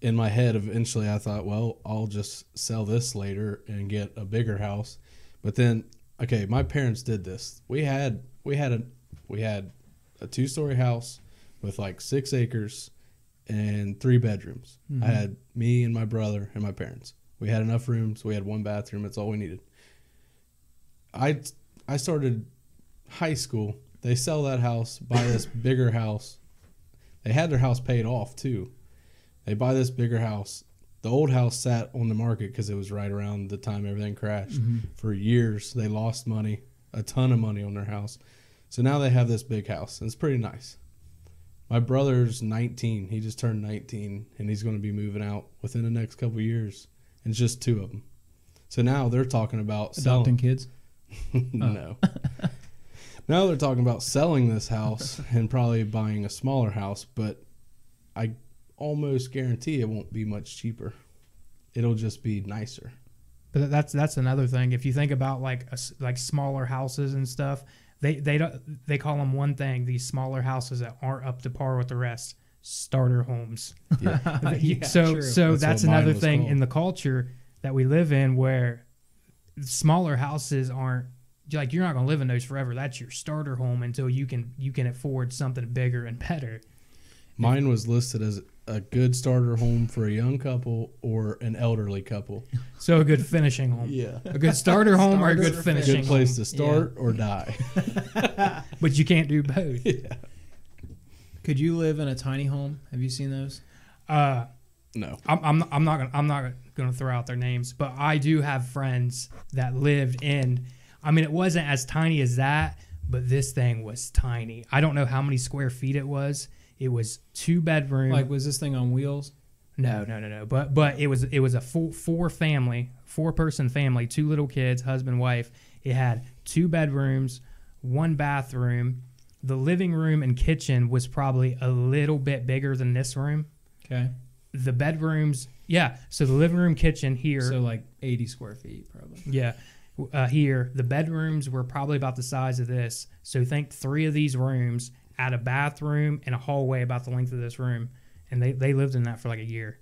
in my head, eventually I thought, well, I'll just sell this later and get a bigger house. But then, okay, my parents did this. We had a 2-story house with like 6 acres and 3 bedrooms. Mm-hmm. I had me and my brother and my parents. We had enough rooms. We had 1 bathroom. That's all we needed. I started high school. They sell that house, buy this bigger house. They had their house paid off too. They buy this bigger house. The old house sat on the market because it was right around the time everything crashed. Mm-hmm. For years, they lost money, a ton of money on their house. So now they have this big house, and it's pretty nice. My brother's 19. He just turned 19, and he's going to be moving out within the next couple of years. And it's just 2 of them. So now they're talking about adopting kids? No. Now they're talking about selling this house and probably buying a smaller house, but I almost guarantee it won't be much cheaper. It'll just be nicer. But that's another thing. If you think about like smaller houses and stuff, they call them one thing. These smaller houses that aren't up to par with the rest, starter homes. Yeah. So that's another thing called. in the culture that we live in, where smaller houses aren't like, you're not going to live in those forever. That's your starter home until you can afford something bigger and better. Mine was listed as a good starter home for a young couple or an elderly couple. So a good finishing home. Yeah. A good starter home or a good finishing home. Good place to start or die. But you can't do both. Yeah. Could you live in a tiny home? Have you seen those? No. I'm not gonna throw out their names, but I do have friends that lived in. I mean, it wasn't as tiny as that, but this thing was tiny. I don't know how many square feet it was. It was 2-bedroom. Like, was this thing on wheels? No. But it was a four-person family, 2 little kids, husband, wife. It had 2 bedrooms, 1 bathroom. The living room and kitchen was probably a little bit bigger than this room. Okay. The bedrooms, yeah. So the living room, kitchen here. So like 80 square feet, probably. Yeah. Here, the bedrooms were probably about the size of this. So think 3 of these rooms, add a bathroom and a hallway about the length of this room. And they lived in that for like a year.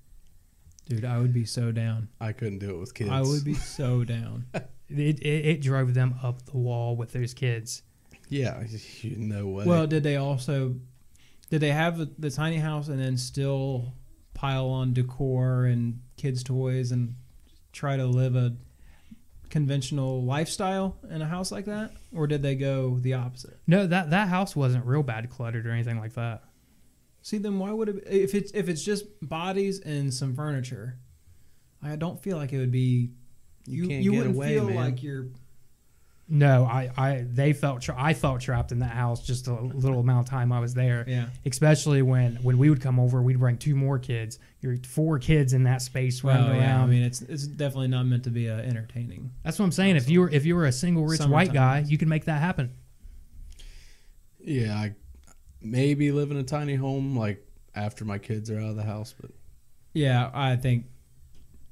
Dude, I would be so down. I couldn't do it with kids. I would be so down. It drove them up the wall with those kids. Yeah, no way. Well, did they have the tiny house and then still pile on decor and kids' toys and try to live a conventional lifestyle in a house like that? Or did they go the opposite? No, that house wasn't real bad cluttered or anything like that. See, then why would it if it's just bodies and some furniture? I don't feel like it would be. You can't you get wouldn't away, feel man. like you're. No, I felt trapped in that house just a little amount of time I was there. Yeah. Especially when we would come over, we'd bring 2 more kids. You're 4 kids in that space running around. Yeah. I mean, it's definitely not meant to be entertaining. That's what I'm saying. If you were a single rich white guy, you could make that happen. Yeah, I maybe live in a tiny home like after my kids are out of the house, but Yeah, I think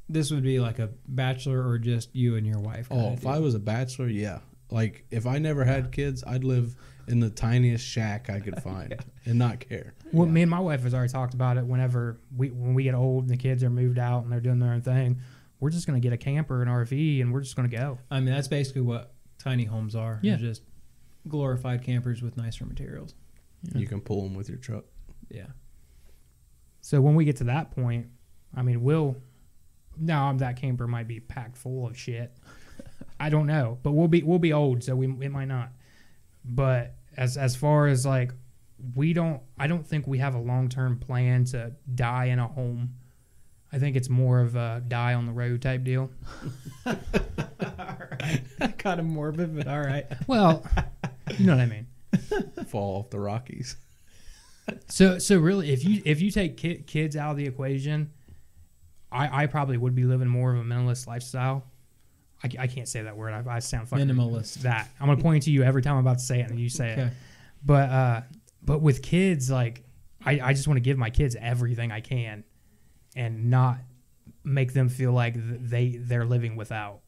this would be like a bachelor or just you and your wife. if I was a bachelor, yeah. Like if I never had kids, I'd live in the tiniest shack I could find and not care. Well, me and my wife has already talked about it. Whenever when we get old and the kids are moved out and they're doing their own thing, we're just gonna get a camper, an RV, and we're just gonna go. I mean, that's basically what tiny homes are. Yeah. They're just glorified campers with nicer materials. You can pull them with your truck. Yeah. So when we get to that point, I mean, that camper might be packed full of shit. I don't know, but we'll be old, so it might not. But as far as like, I don't think we have a long-term plan to die in a home. I think it's more of a die on the road type deal. All right. Kind of morbid, but all right. Well, you know what I mean. Fall off the Rockies. So really, if you take kids out of the equation, I probably would be living more of a minimalist lifestyle. I can't say that word. I sound fucking Minimalist. That I'm gonna point to you every time I'm about to say it, and you say Okay. it. But with kids, like I just want to give my kids everything I can, and not make them feel like they're living without.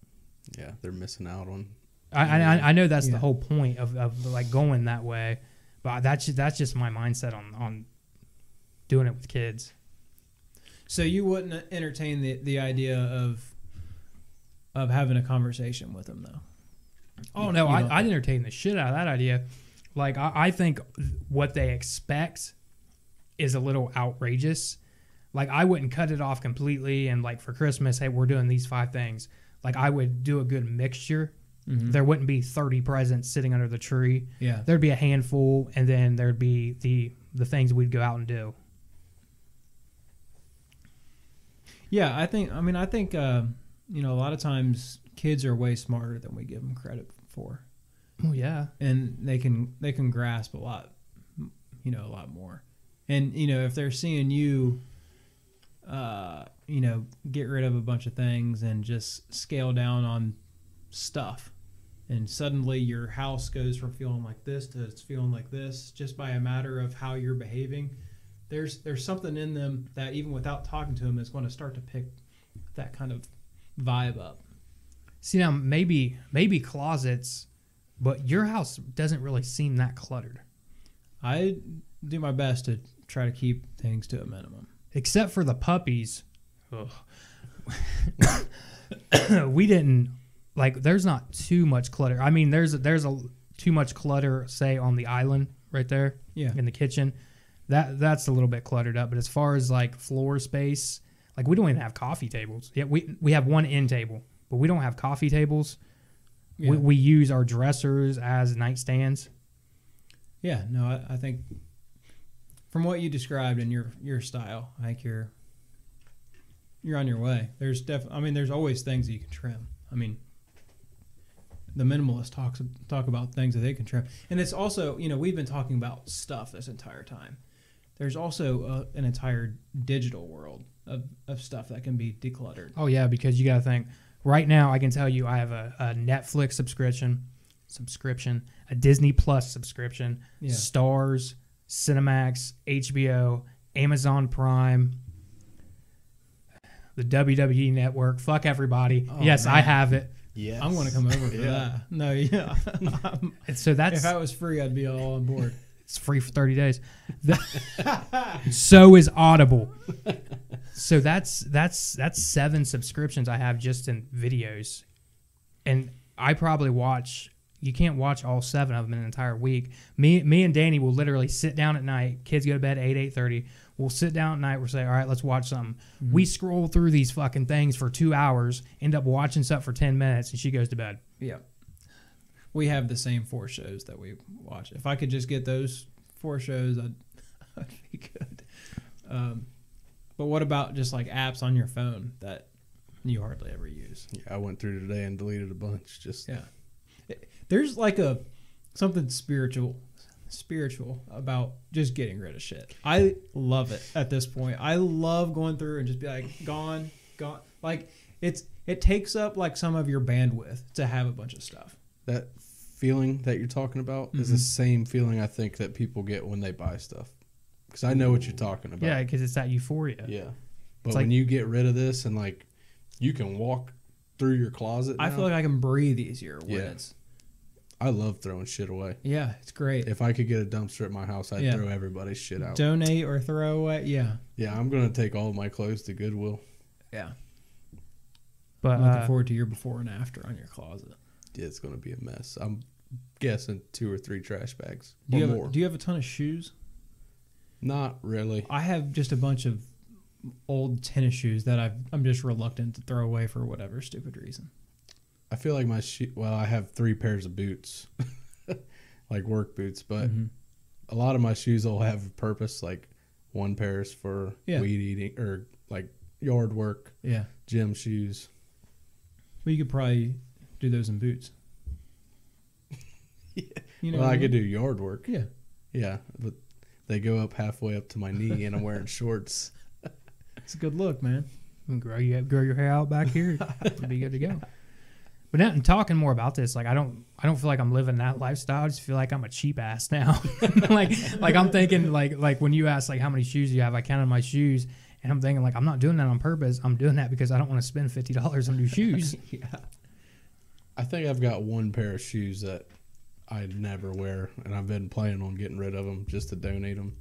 Yeah, they're missing out on. I know that's Yeah. the whole point of like going that way, but that's just my mindset on doing it with kids. So you wouldn't entertain the idea of having a conversation with them, though? Oh no, You don't- I'd entertain the shit out of that idea. Like I think what they expect is a little outrageous. Like I wouldn't cut it off completely and like for Christmas, hey, we're doing these 5 things. Like I would do a good mixture. Mhm. There wouldn't be 30 presents sitting under the tree. Yeah. There'd be a handful, and then there'd be the things we'd go out and do. Yeah, I think a lot of times kids are way smarter than we give them credit for, Oh yeah. and they can grasp a lot more. And if they're seeing you, get rid of a bunch of things and just scale down on stuff, and suddenly your house goes from feeling like this to it's feeling like this just by a matter of how you're behaving. There's something in them that even without talking to them is going to start to pick that kind of vibe up. See now maybe closets, but your house doesn't really seem that cluttered. I do my best to try to keep things to a minimum. Except for the puppies. Ugh. We didn't like. There's not too much clutter. I mean, there's too much clutter, say on the island right there, Yeah. in the kitchen. That's a little bit cluttered up. But as far as like floor space, like we don't even have coffee tables. Yeah, we have one end table, but we don't have coffee tables. Yeah. We use our dressers as nightstands. Yeah, no, I think from what you described in your style, I think you're on your way. There's there's always things that you can trim. I mean, the minimalist talk about things that they can trim, and it's also, we've been talking about stuff this entire time. There's also an entire digital world of stuff that can be decluttered. Oh yeah, because you got to think. Right now, I can tell you I have a Netflix subscription, a Disney Plus subscription, Stars, Cinemax, HBO, Amazon Prime, the WWE Network. Fuck everybody. Oh, yes, man. I have it. Yes. I'm going to come over for that. No, yeah. And so If I was free, I'd be all on board. It's free for 30 days. So is Audible. So that's 7 subscriptions I have just in videos. And I probably you can't watch all 7 of them in an entire week. Me and Danny will literally sit down at night. Kids go to bed at 8:30. We'll sit down at night. We'll say, all right, let's watch something. Mm-hmm. We scroll through these fucking things for 2 hours, end up watching something for 10 minutes, and she goes to bed. Yeah. We have the same 4 shows that we watch. If I could just get those 4 shows, I'd be good. But what about just like apps on your phone that you hardly ever use? Yeah, I went through today and deleted a bunch. There's like something spiritual about just getting rid of shit. I love it at this point. I love going through and just be like, gone. Like it takes up like some of your bandwidth to have a bunch of stuff. That feeling that you're talking about is the same feeling I think that people get when they buy stuff. Because I know what you're talking about. Yeah, because it's that euphoria. Yeah. But when you get rid of this and like you can walk through your closet now, I feel like I can breathe easier when it's... I love throwing shit away. Yeah, it's great. If I could get a dumpster at my house, I'd throw everybody's shit out. Donate or throw away. Yeah. Yeah, I'm going to take all of my clothes to Goodwill. Yeah. But I'm looking forward to your before and after on your closet. Yeah, it's going to be a mess. I'm guessing 2 or 3 trash bags Do more. you have a ton of shoes? Not really. I have just a bunch of old tennis shoes that I'm just reluctant to throw away for whatever stupid reason. I feel like I have 3 pairs of boots, like work boots, but a lot of my shoes will have a purpose. Like 1 pair is for weed eating or like yard work, gym shoes. Well, you could probably do those in boots. Yeah. I could do yard work. Yeah. Yeah, but they go up halfway up to my knee and I'm wearing shorts. It's a good look, man. Grow your hair out back here. It'll be good to go. But now, talking more about this, like I don't feel like I'm living that lifestyle. I just feel like I'm a cheap ass now. like I'm thinking like when you ask like how many shoes you have, I counted my shoes and I'm thinking like I'm not doing that on purpose. I'm doing that because I don't want to spend $50 on new shoes. Yeah. I think I've got 1 pair of shoes that I never wear, and I've been planning on getting rid of them just to donate them.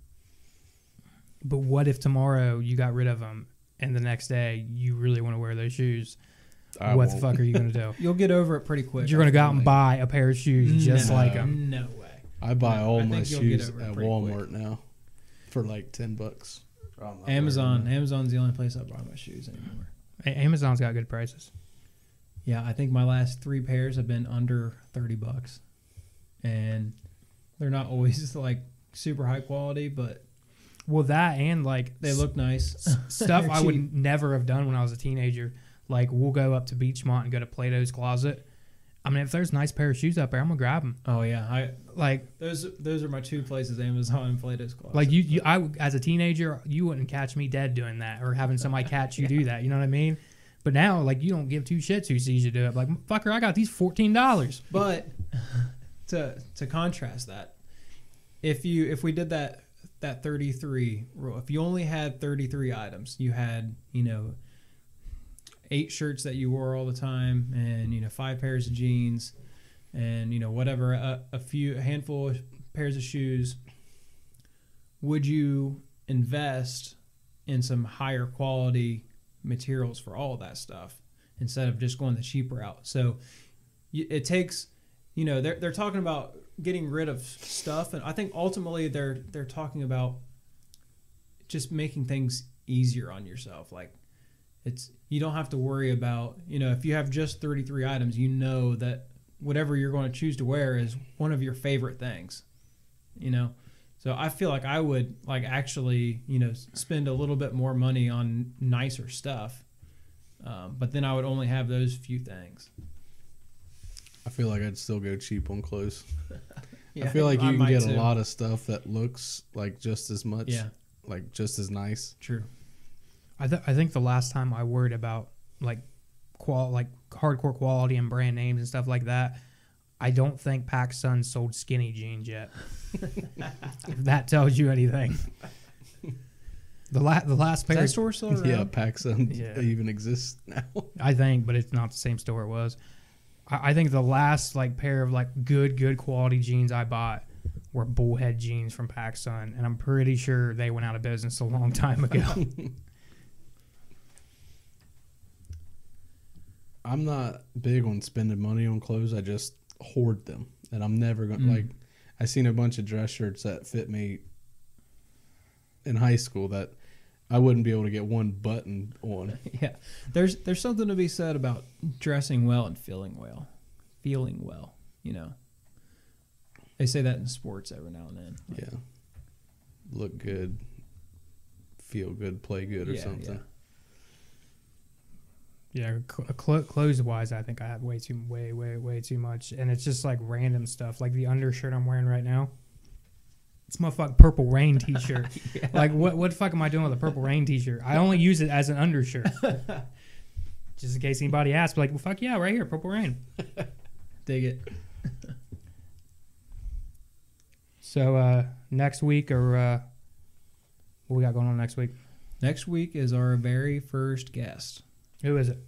But what if tomorrow you got rid of them and the next day you really want to wear those shoes? What the fuck are you going to do? You'll get over it pretty quick. You're going to go out and buy a pair of shoes just like them. No way. I buy all my shoes at Walmart now for like $10. Amazon's the only place I buy my shoes anymore. Amazon's got good prices. Yeah, I think my last 3 pairs have been under $30, and they're not always like super high quality, but that and like they look nice. Stuff I would never have done when I was a teenager. Like we'll go up to Beachmont and go to Plato's Closet. I mean, if there's a nice pair of shoes up there, I'm gonna grab them. Oh yeah, those are my 2 places: Amazon and Plato's Closet. Like I as a teenager, you wouldn't catch me dead doing that or having somebody catch you do that. You know what I mean? But now, like, you don't give 2 shits who sees you do it. Like, fucker, I got these $14. But to contrast that, if we did that 33 rule, if you only had 33 items, you had 8 shirts that you wore all the time, and 5 pairs of jeans, and whatever, a handful of pairs of shoes. Would you invest in some higher quality materials for all of that stuff instead of just going the cheap route? So it takes, they're talking about getting rid of stuff, and I think ultimately they're talking about just making things easier on yourself. Like you don't have to worry about, if you have just 33 items, that whatever you're going to choose to wear is one of your favorite things. So I feel like I would like actually, spend a little bit more money on nicer stuff, but then I would only have those few things. I feel like I'd still go cheap on clothes. Yeah, I feel like you can might get too. a lot of stuff that looks like just as much, Yeah. like just as nice. True. I think the last time I worried about like hardcore quality and brand names and stuff like that, I don't think PacSun sold skinny jeans yet. If that tells you anything. The last Is pair, that store still around? Yeah, PacSun Yeah. even exists now. I think, but it's not the same store it was. I think the last like pair of like good quality jeans I bought were bullhead jeans from PacSun, and I'm pretty sure they went out of business a long time ago. I'm not big on spending money on clothes. I just hoard them, and I'm never going to like. I seen a bunch of dress shirts that fit me in high school that I wouldn't be able to get one button on. Yeah. There's something to be said about dressing well and feeling well. They say that in sports every now and then. Yeah, look good, feel good, play good, or Yeah, something. Yeah, clothes wise, I think I have way too much, and it's just like random stuff, like the undershirt I'm wearing right now. It's my fucking Purple Rain T-shirt. Yeah. Like, what the fuck am I doing with a Purple Rain T-shirt? I only use it as an undershirt, just in case anybody asks. Like, well, fuck yeah, right here, Purple Rain. Dig it. So next week, or what we got going on next week? Next week is our very first guest. Who is it?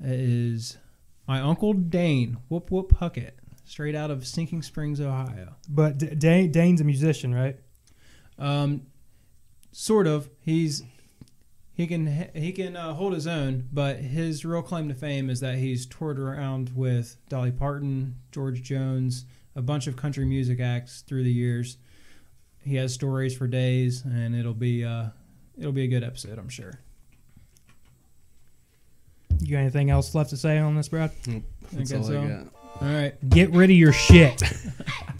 It is my Uncle Dane, Whoop Whoop Huckett, straight out of Sinking Springs, Ohio. But Dane's a musician, right? Sort of. He can hold his own, but his real claim to fame is that he's toured around with Dolly Parton, George Jones, a bunch of country music acts through the years. He has stories for days, and it'll be a good episode, I'm sure. You got anything else left to say on this, Brad? Nope, that's Okay, all so- I got. All right. Get rid of your shit.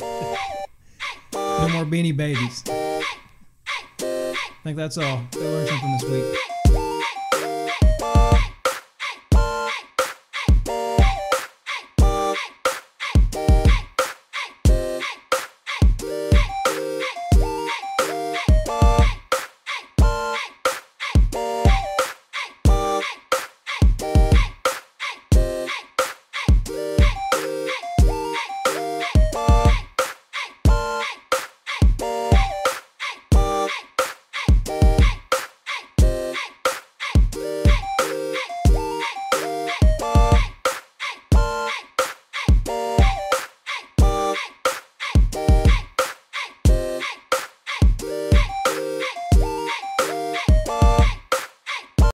No more Beanie Babies. I think that's all. I learned something this week.